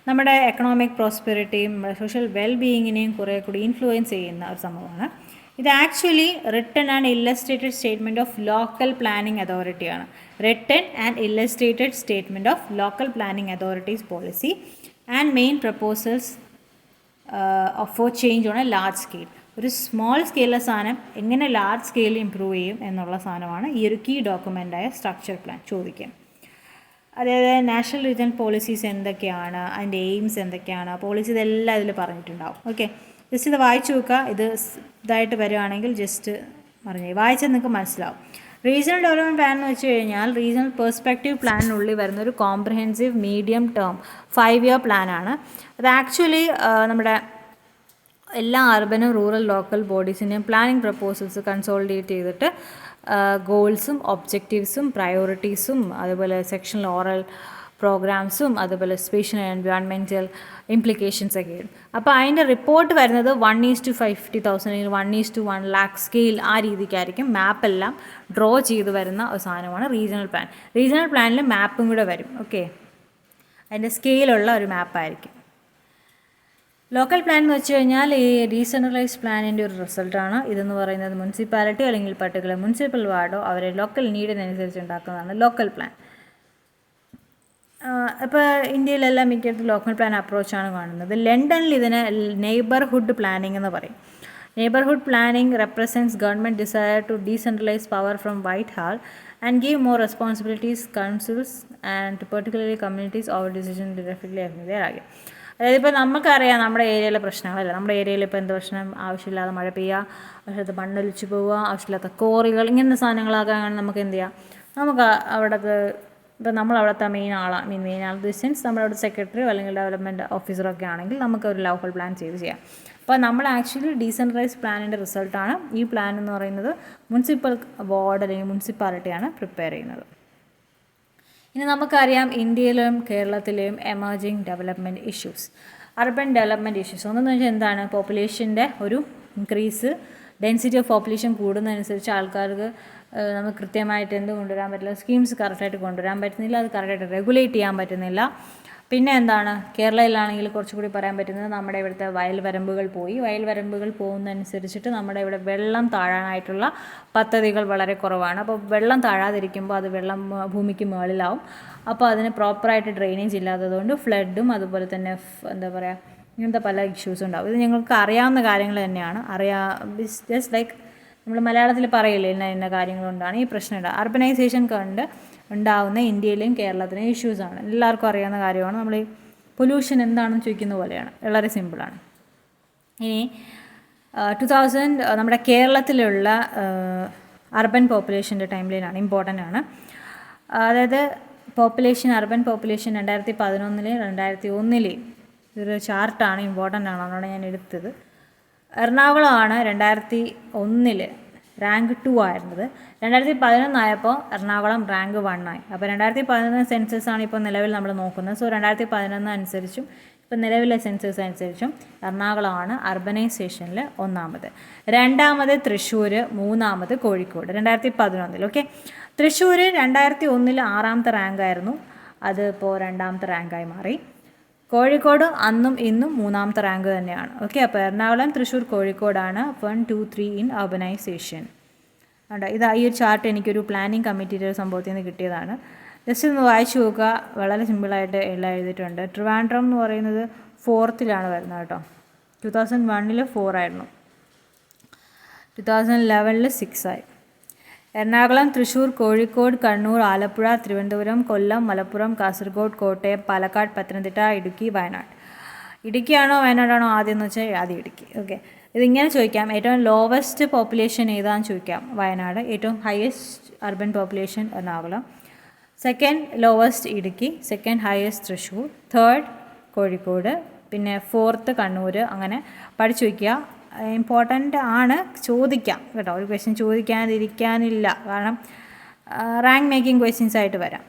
നമ്മുടെ എക്കണോമിക് പ്രോസ്പെറിറ്റിയും സോഷ്യൽ വെൽബീയിങ്ങിനെയും കുറേ കൂടി ഇൻഫ്ലുവൻസ് ചെയ്യുന്ന ഒരു സംഭവമാണ്. ഇത് actually written and illustrated statement of local planning അതോറിറ്റിയാണ്. Written and illustrated statement of local planning authorities policy and main proposals for change on a large scale. ഒരു സ്മോൾ സ്കെയിലെ സാധനം എങ്ങനെ ലാർജ് സ്കെയിലിൽ ഇമ്പ്രൂവ് ചെയ്യും എന്നുള്ള സാധനമാണ് ഈ ഒരു കീ ഡോക്യുമെൻ്റായ സ്ട്രക്ചർ പ്ലാൻ ചോദിക്കുക. അതായത് നാഷണൽ റീജിയണൽ പോളിസീസ് എന്തൊക്കെയാണ്, അതിൻ്റെ എയിംസ് എന്തൊക്കെയാണ്, പോളിസി ഇതെല്ലാം ഇതിൽ പറഞ്ഞിട്ടുണ്ടാവും. ഓക്കെ, ജസ്റ്റ് ഇത് വായിച്ചു നോക്കുക. ഇതായിട്ട് വരുവാണെങ്കിൽ ജസ്റ്റ് വായിച്ചാൽ നിങ്ങൾക്ക് മനസ്സിലാവും. റീജിയണൽ ഡെവലപ്മെൻറ്റ് പ്ലാൻ എന്ന് വെച്ച് കഴിഞ്ഞാൽ റീജിയണൽ പെർസ്പെക്റ്റീവ് പ്ലാനിനുള്ളിൽ വരുന്ന ഒരു കോംപ്രഹെൻസീവ് മീഡിയം ടേം 5 ഇയർ പ്ലാനാണ്. അത് ആക്ച്വലി നമ്മുടെ എല്ലാ അർബനും റൂറൽ ലോക്കൽ ബോഡീസിൻ്റെയും പ്ലാനിംഗ് പ്രപ്പോസൽസ് കൺസോളിഡേറ്റ് ചെയ്തിട്ട് ഗോൾസും ഒബ്ജക്റ്റീവ്സും പ്രയോറിറ്റീസും അതുപോലെ സെക്ഷണൽ ഓറൽ പ്രോഗ്രാംസും അതുപോലെ സ്പേഷ്യൽ ആൻഡ് എൻവയോൺമെൻറ്റൽ ഇംപ്ലിക്കേഷൻസ് ഒക്കെ വരും. അപ്പോൾ അതിൻ്റെ റിപ്പോർട്ട് വരുന്നത് 1:50,000 അല്ലെങ്കിൽ 1:1 lakh സ്കെയിൽ ആ രീതിക്കായിരിക്കും. മാപ്പെല്ലാം ഡ്രോ ചെയ്ത് വരുന്ന ഒരു സാധനമാണ് റീജിയണൽ പ്ലാൻ. റീജിയണൽ പ്ലാനിൽ മാപ്പും കൂടെ വരും. ഓക്കെ, അതിൻ്റെ സ്കെയിലുള്ള ഒരു മാപ്പായിരിക്കും. ലോക്കൽ പ്ലാൻ എന്ന് വെച്ച് കഴിഞ്ഞാൽ ഈ ഡീസെൻട്രലൈസ്ഡ് പ്ലാനിൻ്റെ ഒരു റിസൾട്ടാണ്. ഇതെന്ന് പറയുന്നത് മുനിസിപ്പാലിറ്റി അല്ലെങ്കിൽ പർട്ടിക്കുലർ മുനിസിപ്പൽ വാർഡോ അവരെ ലോക്കൽ നീഡിനനുസരിച്ച് ഉണ്ടാക്കുന്നതാണ് ലോക്കൽ പ്ലാൻ. ഇപ്പോൾ ഇന്ത്യയിലെല്ലാം മിക്കയിടത്തും ലോക്കൽ പ്ലാൻ അപ്രോച്ചാണ് കാണുന്നത്. ലണ്ടനിൽ ഇതിനെ നെയ്ബർഹുഡ് പ്ലാനിംഗ് എന്ന് പറയും. Neighbourhood planning represents government desire to decentralise power from Whitehall and give more responsibilities councils and particularly communities over decision directly ആകും. അതായത് ഇപ്പോൾ നമുക്കറിയാം നമ്മുടെ ഏരിയയിലെ പ്രശ്നങ്ങളല്ല. നമ്മുടെ ഏരിയയിൽ ഇപ്പോൾ എന്ത് പ്രശ്നം, ആവശ്യമില്ലാതെ മഴ പെയ്യുക, ആവശ്യമില്ലാത്ത മണ്ണൊലിച്ച് പോവുക, ആവശ്യമില്ലാത്ത കോറികൾ, ഇങ്ങനത്തെ സാധനങ്ങളാകാൻ നമുക്ക് എന്ത് ചെയ്യാം, നമുക്ക് അവിടുത്തെ ഇപ്പോൾ നമ്മളവിടുത്തെ മെയിൻ ആൾ ദിസ് മീൻസ് നമ്മളവിടെ സെക്രട്ടറിയോ അല്ലെങ്കിൽ ഡെവലപ്മെൻറ്റ് ഓഫീസറൊക്കെ ആണെങ്കിൽ നമുക്ക് ഒരു ലോക്കൽ പ്ലാൻ ചെയ്യാം. അപ്പോൾ നമ്മൾ ആക്ച്വലി ഡീസെൻട്രലൈസ്ഡ് പ്ലാനിൻ്റെ റിസൾട്ടാണ് ഈ പ്ലാൻ എന്ന് പറയുന്നത്. മുനിസിപ്പൽ വാർഡ് അല്ലെങ്കിൽ മുനിസിപ്പാലിറ്റിയാണ് പ്രിപ്പയർ ചെയ്യുന്നത്. ഇനി നമുക്കറിയാം ഇന്ത്യയിലും കേരളത്തിലെയും emerging development issues, urban development issues. ഒന്നെന്ന് വെച്ചാൽ എന്താണ്, പോപ്പുലേഷൻ്റെ ഒരു ഇൻക്രീസ്, ഡെൻസിറ്റി ഓഫ് പോപ്പുലേഷൻ കൂടുന്നതനുസരിച്ച് ആൾക്കാർക്ക് നമുക്ക് കൃത്യമായിട്ട് എന്ത് കൊണ്ടുവരാൻ പറ്റില്ല, സ്കീംസ് കറക്റ്റായിട്ട് കൊണ്ടുവരാൻ പറ്റുന്നില്ല, അത് കറക്റ്റായിട്ട് റെഗുലേറ്റ് ചെയ്യാൻ പറ്റുന്നില്ല. പിന്നെ എന്താണ്, കേരളയിലാണെങ്കിൽ കുറച്ചുകൂടി പറയാൻ പറ്റുന്നത് നമ്മുടെ ഇവിടുത്തെ വയൽ വരമ്പുകൾ പോകുന്നതനുസരിച്ചിട്ട് നമ്മുടെ ഇവിടെ വെള്ളം താഴാനായിട്ടുള്ള പദ്ധതികൾ വളരെ കുറവാണ്. അപ്പോൾ വെള്ളം താഴാതിരിക്കുമ്പോൾ അത് വെള്ളം ഭൂമിക്ക് മുകളിലാവും. അപ്പോൾ അതിന് പ്രോപ്പറായിട്ട് ഡ്രെയിനേജ് ഇല്ലാത്തതുകൊണ്ട് ഫ്ലഡും അതുപോലെ തന്നെ എന്താ പറയുക, ഇങ്ങനത്തെ പല ഇഷ്യൂസും ഉണ്ടാവും. ഇത് ഞങ്ങൾക്ക് അറിയാവുന്ന കാര്യങ്ങൾ തന്നെയാണ്. ജസ്റ്റ് ലൈക്ക് നമ്മൾ മലയാളത്തിൽ പറയില്ലേ ഇന്ന കാര്യങ്ങളുകൊണ്ടാണ് ഈ പ്രശ്നം അർബനൈസേഷൻ കൊണ്ട് ഉണ്ടാവുന്ന ഇന്ത്യയിലെയും കേരളത്തിലെയും ഇഷ്യൂസാണ്. എല്ലാവർക്കും അറിയാവുന്ന കാര്യമാണ്. നമ്മൾ ഈ പൊല്യൂഷൻ എന്താണെന്ന് ചോദിക്കുന്ന പോലെയാണ്, വളരെ സിമ്പിളാണ്. ഇനി 2000 നമ്മുടെ കേരളത്തിലുള്ള അർബൻ പോപ്പുലേഷൻ്റെ ടൈം ലൈനാണ്, ഇമ്പോർട്ടൻ്റ് ആണ്. അതായത് അർബൻ പോപ്പുലേഷൻ 2011 2001 ഇതൊരു ചാർട്ടാണ്, ഇമ്പോർട്ടൻ്റ് ആണ്, അതുകൊണ്ടാണ് ഞാൻ എടുത്തത്. എറണാകുളമാണ് 2001 റാങ്ക് 2 ആയിരുന്നത്. 2011 ആയപ്പോൾ എറണാകുളം റാങ്ക് 1 ആയി. അപ്പോൾ 2011 സെൻസസാണ് ഇപ്പോൾ നിലവിൽ നമ്മൾ നോക്കുന്നത്. സോ 2011 അനുസരിച്ചും ഇപ്പോൾ നിലവിലെ സെൻസസ് അനുസരിച്ചും എറണാകുളമാണ് അർബനൈസേഷനിൽ 1ാമത്, 2ാമത് തൃശ്ശൂർ, 3ാമത് കോഴിക്കോട് 2011. ഓക്കെ, തൃശ്ശൂർ 2001 6ാമത്തെ റാങ്കായിരുന്നു, അത് ഇപ്പോൾ 2ാമത്തെ റാങ്കായി മാറി. കോഴിക്കോട് അന്നും ഇന്നും 3ാമത്തെ റാങ്ക് തന്നെയാണ്. ഓക്കെ, അപ്പോൾ എറണാകുളം, തൃശ്ശൂർ, കോഴിക്കോടാണ് 1, 2, 3 ഇൻ അർബനൈസേഷൻ. ഇത് ഈ ഒരു ചാർട്ട് എനിക്കൊരു പ്ലാനിങ് കമ്മിറ്റിയുടെ ഒരു സംഭവത്തിൽ നിന്ന് കിട്ടിയതാണ്. ജസ്റ്റ് ഒന്ന് വായിച്ചു നോക്കുക, വളരെ സിമ്പിളായിട്ട് എല്ലാം എഴുതിയിട്ടുണ്ട്. ട്രിവാൻഡ്രം എന്ന് പറയുന്നത് 4th വരുന്നത് കേട്ടോ. 2001 4 ആയിരുന്നു, 2011 6 ആയി. എറണാകുളം, തൃശ്ശൂർ, കോഴിക്കോട്, കണ്ണൂർ, ആലപ്പുഴ, തിരുവനന്തപുരം, കൊല്ലം, മലപ്പുറം, കാസർഗോഡ്, കോട്ടയം, പാലക്കാട്, പത്തനംതിട്ട, ഇടുക്കി, വയനാട്. ഇടുക്കിയാണോ വയനാടാണോ ആദ്യം എന്ന് വെച്ചാൽ ആദ്യം ഇടുക്കി. ഓക്കെ, ഇതിങ്ങനെ ചോദിക്കാം, ഏറ്റവും ലോവസ്റ്റ് പോപ്പുലേഷൻ ഏതാണെന്ന് ചോദിക്കാം, വയനാട്. ഏറ്റവും highest urban population Ernakulam. Second lowest Idukki, second highest Thrissur, third Kozhikode, പിന്നെ 4th കണ്ണൂർ. അങ്ങനെ പഠിച്ചു വയ്ക്കുക, ഇമ്പോർട്ടൻ്റ് ആണ്, ചോദിക്കാം കേട്ടോ. ഒരു ക്വസ്റ്റ്യൻ ചോദിക്കാതിരിക്കാനില്ല, കാരണം റാങ്ക് മേക്കിംഗ് ക്വസ്റ്റ്യൻസ് ആയിട്ട് വരാം.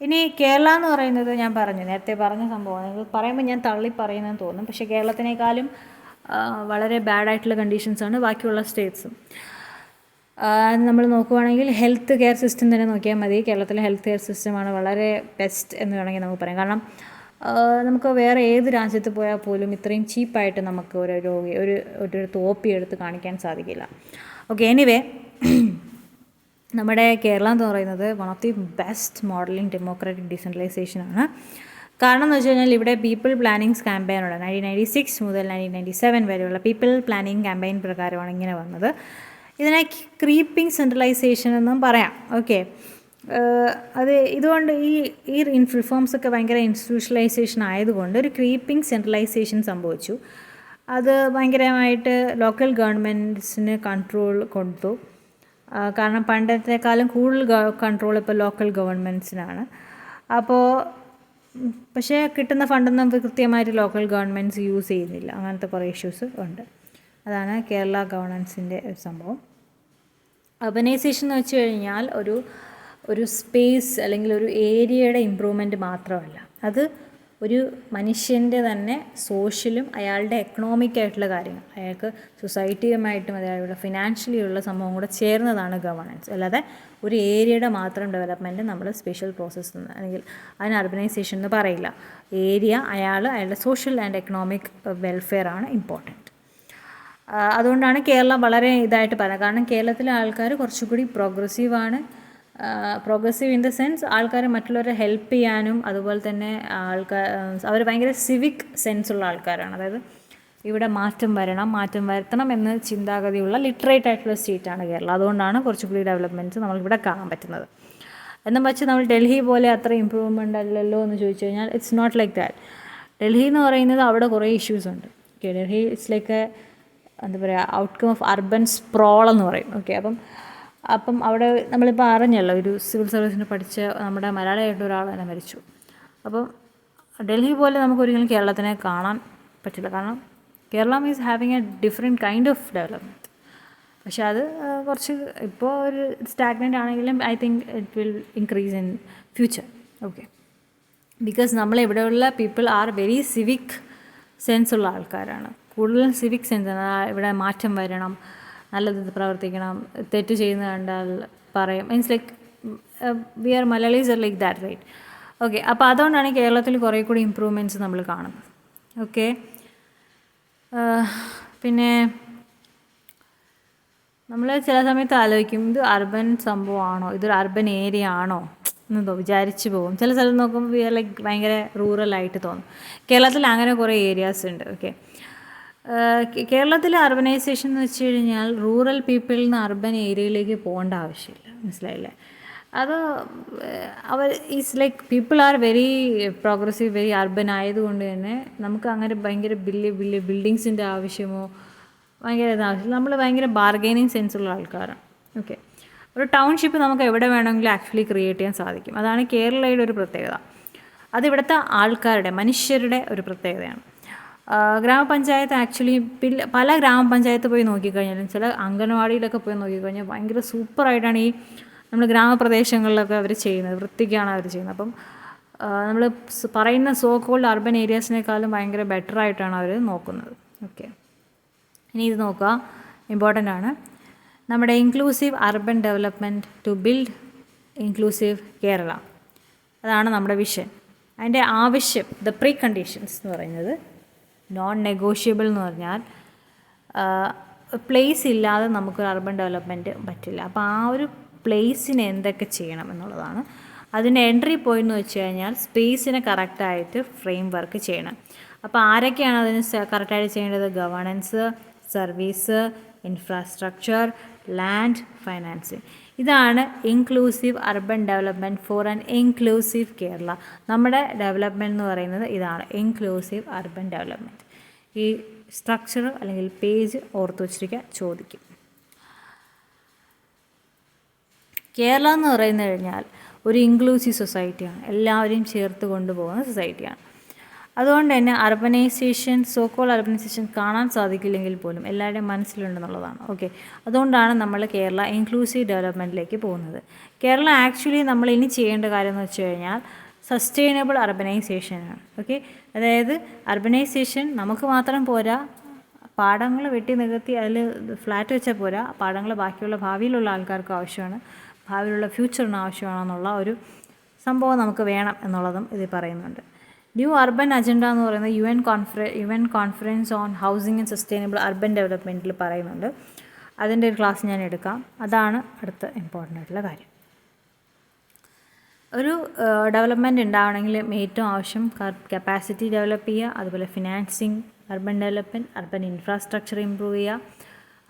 ഇനി കേരള എന്ന് പറയുന്നത് ഞാൻ നേരത്തെ പറഞ്ഞ സംഭവമാണ്. നിങ്ങൾ പറയുമ്പോൾ ഞാൻ തള്ളി പറയുന്നതെന്ന് തോന്നും, പക്ഷേ കേരളത്തിനേക്കാളും വളരെ ബാഡായിട്ടുള്ള കണ്ടീഷൻസാണ് ബാക്കിയുള്ള സ്റ്റേറ്റ്സും. നമ്മൾ നോക്കുവാണെങ്കിൽ ഹെൽത്ത് കെയർ സിസ്റ്റം തന്നെ നോക്കിയാൽ മതി. കേരളത്തിലെ ഹെൽത്ത് കെയർ സിസ്റ്റമാണ് വളരെ ബെസ്റ്റ് എന്ന് വേണമെങ്കിൽ നമുക്ക് പറയാം. കാരണം നമുക്ക് വേറെ ഏത് രാജ്യത്ത് പോയാൽ പോലും ഇത്രയും ചീപ്പായിട്ട് നമുക്ക് ഒരു രോഗി ഒരു തോപ്പി എടുത്ത് കാണിക്കാൻ സാധിക്കില്ല. ഓക്കെ, എനിവേ നമ്മുടെ കേരളം എന്ന് പറയുന്നത് one of the best modelling democratic ഡീസെൻട്രലൈസേഷനാണ്. കാരണം എന്ന് വെച്ച് കഴിഞ്ഞാൽ ഇവിടെ പീപ്പിൾ പ്ലാനിങ്സ് ക്യാമ്പയിനുള്ള 1996 മുതൽ 1997 വരെയുള്ള പീപ്പിൾ പ്ലാനിങ് ക്യാമ്പയിൻ പ്രകാരമാണ് ഇങ്ങനെ വന്നത്. ഇതിനെ ക്രീപ്പിംഗ് സെൻട്രലൈസേഷൻ എന്നും പറയാം. ഓക്കെ, ഇതുകൊണ്ട് ഈ റിഫോംസൊക്കെ ഭയങ്കര ഇൻസ്റ്റിറ്റ്യൂഷണലൈസേഷൻ ആയതുകൊണ്ട് ഒരു ക്രീപ്പിംഗ് സെൻട്രലൈസേഷൻ സംഭവിച്ചു. അത് ഭയങ്കരമായിട്ട് ലോക്കൽ ഗവൺമെൻറ്റ്സിന് കൺട്രോൾ കൊടുത്തു. കാരണം പണ്ടത്തെക്കാളും കൂടുതൽ കൺട്രോൾ ഇപ്പോൾ ലോക്കൽ ഗവൺമെൻറ്റ്സിനാണ്. പക്ഷേ കിട്ടുന്ന ഫണ്ടൊന്നും കൃത്യമായിട്ട് ലോക്കൽ ഗവൺമെൻറ്റ്സ് യൂസ് ചെയ്യുന്നില്ല. അങ്ങനത്തെ കുറേ ഇഷ്യൂസ് ഉണ്ട്. അതാണ് കേരള ഗവർണൻസിൻ്റെ ഒരു സംഭവം. അർബനൈസേഷൻ എന്ന് വെച്ച് കഴിഞ്ഞാൽ ഒരു സ്പേസ് അല്ലെങ്കിൽ ഒരു ഏരിയയുടെ ഇമ്പ്രൂവ്മെൻറ്റ് മാത്രമല്ല, അത് ഒരു മനുഷ്യൻ്റെ തന്നെ സോഷ്യലും അയാളുടെ എക്കണോമിക് ആയിട്ടുള്ള കാര്യങ്ങൾ, അയാൾക്ക് സൊസൈറ്റിയുമായിട്ടും അയാളുടെ ഫിനാൻഷ്യലി ഉള്ള സംഭവം കൂടെ ചേർന്നതാണ് ഗവർണൻസ്. അല്ലാതെ ഒരു ഏരിയയുടെ മാത്രം ഡെവലപ്മെൻറ്റ് നമ്മൾ സ്പെഷ്യൽ പ്രോസസ്സ് അല്ലെങ്കിൽ അതിന് അർബനൈസേഷൻ എന്ന് പറയില്ല. ഏരിയ അയാളുടെ സോഷ്യൽ ആൻഡ് എക്കണോമിക് വെൽഫെയർ ആണ് ഇമ്പോർട്ടൻറ്റ്. അതുകൊണ്ടാണ് കേരളം വളരെ ഇതായിട്ട് പറയുന്നത്. കാരണം കേരളത്തിലെ ആൾക്കാർ കുറച്ചുകൂടി പ്രോഗ്രസീവാണ്. പ്രോഗ്രസീവ് ഇൻ ദ സെൻസ് ആൾക്കാർ മറ്റുള്ളവരെ ഹെൽപ്പ് ചെയ്യാനും അതുപോലെ തന്നെ അവർ ഭയങ്കര സിവിക് സെൻസുള്ള ആൾക്കാരാണ്. അതായത് ഇവിടെ മാറ്റം വരുത്തണം എന്ന ചിന്താഗതിയുള്ള ലിറ്ററേറ്റ് ആയിട്ടുള്ള സ്റ്റേറ്റാണ് കേരളം. അതുകൊണ്ടാണ് കുറച്ചുകൂടി ഡെവലപ്മെൻറ്റ്സ് നമ്മളിവിടെ കാണാൻ പറ്റുന്നത്. എന്നും വെച്ച് നമ്മൾ ഡൽഹി പോലെ അത്ര ഇമ്പ്രൂവ്മെൻ്റ് അല്ലല്ലോ എന്ന് ചോദിച്ചു കഴിഞ്ഞാൽ it's not like that. Delhi എന്ന് പറയുന്നത് അവിടെ കുറേ ഇഷ്യൂസ് ഉണ്ട്. ഓക്കെ, ഡൽഹി ഇറ്റ്സ് ലൈക്ക് എന്താ പറയുക, ഔട്ട്കം ഓഫ് അർബൻ സ്പ്രോൾ എന്ന് പറയും. ഓക്കെ, അപ്പം അവിടെ നമ്മളിപ്പോൾ അറിഞ്ഞല്ലോ, ഒരു സിവിൽ സർവീസിന് പഠിച്ച നമ്മുടെ മലയാളിയായിട്ട് ഒരാൾ തന്നെ മരിച്ചു. അപ്പം ഡൽഹി പോലെ നമുക്ക് ഒരിക്കലും കേരളത്തിനെ കാണാൻ പറ്റില്ല. കാരണം Keralam is having a different kind of development. പക്ഷെ അത് കുറച്ച് ഇപ്പോൾ ഒരു സ്റ്റാഗ്നൻ്റ് ആണെങ്കിലും I think it will increase in future. Okay, because നമ്മളിവിടെയുള്ള പീപ്പിൾ ആർ വെരി സിവിക് സെൻസുള്ള ആൾക്കാരാണ്. കൂടുതലും സിവിക് സെൻസ്, ഇവിടെ മാറ്റം വരണം, നല്ലത് പ്രവർത്തിക്കണം, തെറ്റ് ചെയ്യുന്നത് കണ്ടാൽ പറയും. Means like we are Malayalis are like that, right? Okay, അപ്പോൾ അതുകൊണ്ടാണ് കേരളത്തിൽ കുറേ കൂടി ഇമ്പ്രൂവ്മെൻറ്റ്സ് നമ്മൾ കാണുന്നത്. ഓക്കെ, പിന്നെ നമ്മൾ ചില സമയത്ത് ആലോചിക്കും, ഇത് അർബൻ സംഭവമാണോ, ഇതൊരു അർബൻ ഏരിയ ആണോ എന്ന് വിചാരിച്ച് പോകും. ചില സ്ഥലത്ത് നോക്കുമ്പോൾ വി ആർ ലൈക്ക് ഭയങ്കര റൂറലായിട്ട് തോന്നും. കേരളത്തിൽ അങ്ങനെ കുറേ ഏരിയാസ് ഉണ്ട്. ഓക്കെ, കേരളത്തിലെ അർബനൈസേഷൻ എന്ന് വെച്ച് കഴിഞ്ഞാൽ റൂറൽ പീപ്പിളിൽ നിന്ന് അർബൻ ഏരിയയിലേക്ക് പോകേണ്ട ആവശ്യമില്ല. മനസ്സിലായില്ലേ? അത് അവർ is like people are very progressive, very urban ആയതുകൊണ്ട് തന്നെ നമുക്ക് അങ്ങനെ ഭയങ്കര വലിയ ബിൽഡിങ്സിൻ്റെ ആവശ്യമോ ഭയങ്കര ഇതാവശ്യം. നമ്മൾ ഭയങ്കര ബാർഗൈനിങ് സെൻസുള്ള ആൾക്കാരാണ്. ഓക്കെ, ഒരു ടൗൺഷിപ്പ് നമുക്ക് എവിടെ വേണമെങ്കിലും ആക്ച്വലി ക്രിയേറ്റ് ചെയ്യാൻ സാധിക്കും. അതാണ് കേരളയുടെ ഒരു പ്രത്യേകത. അതിവിടുത്തെ ആൾക്കാരുടെ, മനുഷ്യരുടെ ഒരു പ്രത്യേകതയാണ്. ഗ്രാമപഞ്ചായത്ത് ആക്ച്വലി പല ഗ്രാമപഞ്ചായത്ത് പോയി നോക്കിക്കഴിഞ്ഞാലും ചില അംഗനവാടിയിലൊക്കെ പോയി നോക്കിക്കഴിഞ്ഞാൽ ഭയങ്കര സൂപ്പറായിട്ടാണ് ഈ നമ്മുടെ ഗ്രാമപ്രദേശങ്ങളിലൊക്കെ അവർ ചെയ്യുന്നത്. വൃത്തിക്കാണ് അവർ ചെയ്യുന്നത്. അപ്പം നമ്മൾ പറയുന്ന സോ കോൾഡ് അർബൻ ഏരിയാസിനേക്കാളും ഭയങ്കര ബെറ്റർ ആയിട്ടാണ് അവർ നോക്കുന്നത്. ഓക്കെ, ഇനി ഇത് നോക്കുക, ഇമ്പോർട്ടൻ്റ് ആണ്. നമ്മുടെ inclusive urban development to build inclusive Kerala, അതാണ് നമ്മുടെ വിഷൻ. അതിൻ്റെ ആവശ്യം, ദ പ്രീ കണ്ടീഷൻസ് എന്ന് പറയുന്നത് നോൺ നെഗോഷ്യബിൾ എന്ന് പറഞ്ഞാൽ പ്ലേസ് ഇല്ലാതെ നമുക്കൊരു അർബൻ ഡെവലപ്മെൻറ്റ് പറ്റില്ല. അപ്പോൾ ആ ഒരു പ്ലേസിന് എന്തൊക്കെ ചെയ്യണം എന്നുള്ളതാണ്. അതിൻ്റെ എൻട്രി പോയിന്റ് എന്ന് വെച്ച് കഴിഞ്ഞാൽ സ്പേസിനെ കറക്റ്റായിട്ട് ഫ്രെയിം വർക്ക് ചെയ്യണം. അപ്പോൾ ആരൊക്കെയാണ് അതിന് കറക്റ്റായിട്ട് ചെയ്യേണ്ടത്? Governance, service, infrastructure, land, financing. ഇതാണ് inclusive urban development for an inclusive Kerala. നമ്മുടെ ഡെവലപ്മെൻറ്റ് എന്ന് പറയുന്നത് ഇതാണ്, ഇൻക്ലൂസീവ് അർബൻ ഡെവലപ്മെൻറ്റ്. ഈ സ്ട്രക്ചർ അല്ലെങ്കിൽ പേജ് ഓർത്ത് വച്ചിരിക്കുക, ചോദിക്കും. കേരള എന്ന് പറയുന്നത് കഴിഞ്ഞാൽ ഒരു ഇൻക്ലൂസീവ് സൊസൈറ്റിയാണ്, എല്ലാവരെയും ചേർത്ത് കൊണ്ടുപോകുന്ന സൊസൈറ്റിയാണ്. അതുകൊണ്ട് തന്നെ അർബനൈസേഷൻ, സോക്കോൾ അർബനൈസേഷൻ കാണാൻ സാധിക്കില്ലെങ്കിൽ പോലും എല്ലാവരുടെയും മനസ്സിലുണ്ടെന്നുള്ളതാണ്. ഓക്കെ, അതുകൊണ്ടാണ് നമ്മൾ കേരള ഇൻക്ലൂസീവ് ഡെവലപ്മെൻറ്റിലേക്ക് പോകുന്നത്. കേരള ആക്ച്വലി നമ്മൾ ഇനി ചെയ്യേണ്ട കാര്യം എന്ന് വെച്ച് കഴിഞ്ഞാൽ സസ്റ്റൈനബിൾ അർബനൈസേഷനാണ്. ഓക്കെ, അതായത് അർബനൈസേഷൻ നമുക്ക് മാത്രം പോരാ, പാടങ്ങൾ വെട്ടി നികത്തി അതിൽ ഫ്ലാറ്റ് വെച്ചാൽ പോരാ, പാടങ്ങൾ ബാക്കിയുള്ള ഭാവിയിലുള്ള ആൾക്കാർക്ക് ആവശ്യമാണ്, ഭാവിയിലുള്ള ഫ്യൂച്ചറിന് ആവശ്യമാണെന്നുള്ള ഒരു സംഭവം നമുക്ക് വേണം എന്നുള്ളതും ഇത് പറയുന്നുണ്ട്. ന്യൂ അർബൻ അജണ്ട എന്ന് പറയുന്നത് UN conference on housing and sustainable urban ഡെവലപ്മെൻറ്റിൽ പറയുന്നുണ്ട്. അതിൻ്റെ ഒരു ക്ലാസ് ഞാൻ എടുക്കാം. അതാണ് അടുത്ത ഇമ്പോർട്ടൻ്റ് ആയിട്ടുള്ള കാര്യം. ഒരു ഡെവലപ്മെൻറ്റ് ഉണ്ടാവണമെങ്കിൽ ഏറ്റവും ആവശ്യം കപ്പാസിറ്റി ഡെവലപ്പ് ചെയ്യുക, അതുപോലെ financing, urban development, urban infrastructure improve ചെയ്യുക,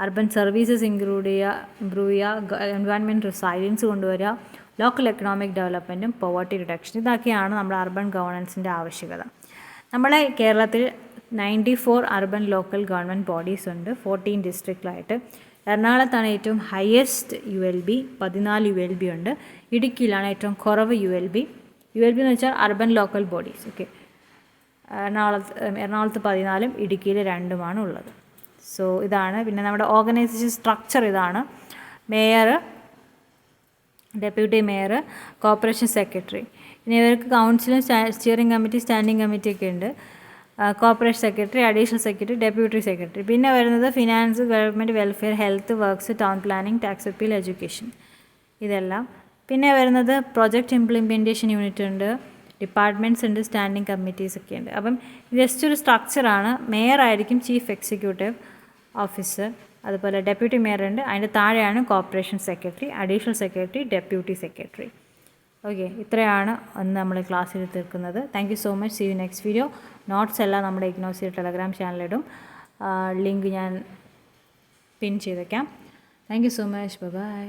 അർബൻ സർവീസസ് ഇമ്പ്രൂവ് ചെയ്യുക, എൻവയോൺമെൻറ്റ് റെസൈലൻസ് കൊണ്ടുവരിക, ലോക്കൽ എക്കണോമിക് ഡെവലപ്മെൻറ്റും പോവർട്ടി റിഡക്ഷൻ. ഇതൊക്കെയാണ് നമ്മുടെ അർബൻ ഗവേണൻസിൻ്റെ ആവശ്യകത. നമ്മളെ കേരളത്തിൽ 94 അർബൻ ലോക്കൽ ഗവൺമെൻറ് ബോഡീസ് ഉണ്ട്, 14 ഡിസ്ട്രിക്റ്റിലായിട്ട്. എറണാകുളത്താണ് ഏറ്റവും ഹയസ്റ്റ് ULB, 14 ULB ഉണ്ട്. ഇടുക്കിയിലാണ് ഏറ്റവും കുറവ് ULB എന്ന് വെച്ചാൽ അർബൻ ലോക്കൽ ബോഡീസ്. ഓക്കെ, എറണാകുളത്ത് 14, ഇടുക്കിയിൽ 2 ഉള്ളത്. സോ ഇതാണ്. പിന്നെ നമ്മുടെ ഓർഗനൈസേഷൻ സ്ട്രക്ചർ ഇതാണ്. Mayor, deputy mayor, corporation secretary. ഇനി ഇവർക്ക് കൗൺസിലും സ്റ്റിയറിംഗ് കമ്മിറ്റി, സ്റ്റാൻഡിംഗ് കമ്മിറ്റി ഒക്കെ ഉണ്ട്. Corporation secretary, additional secretary, deputy secretary. പിന്നെ വരുന്നത് finance, government welfare, health, works, town planning, tax appeal, education, ഇതെല്ലാം. പിന്നെ വരുന്നത് പ്രൊജക്റ്റ് ഇംപ്ലിമെൻറ്റേഷൻ യൂണിറ്റ് ഉണ്ട്, ഡിപ്പാർട്ട്മെൻറ്റ്സ് ഉണ്ട്, സ്റ്റാൻഡിംഗ് കമ്മിറ്റീസ് ഒക്കെ ഉണ്ട്. അപ്പം ജസ്റ്റ് ഒരു സ്ട്രക്ചറാണ്. മേയർ ആയിരിക്കും ചീഫ് എക്സിക്യൂട്ടീവ് ഓഫീസർ, അതുപോലെ ഡെപ്യൂട്ടി മേയർ ഉണ്ട്. അതിൻ്റെ താഴെയാണ് corporation secretary, additional secretary, deputy secretary. Okay, ഇത്രയാണ് അന്ന് നമ്മൾ ക്ലാസ്സിൽ തീർക്കുന്നത്. Thank you so much. See you next video. Notes എല്ലാം നമ്മുടെ ഇഗ്നോസിയുടെ ടെലഗ്രാം ചാനലിടും. ലിങ്ക് ഞാൻ പിൻ ചെയ്തേക്കാം. Thank you so much. By.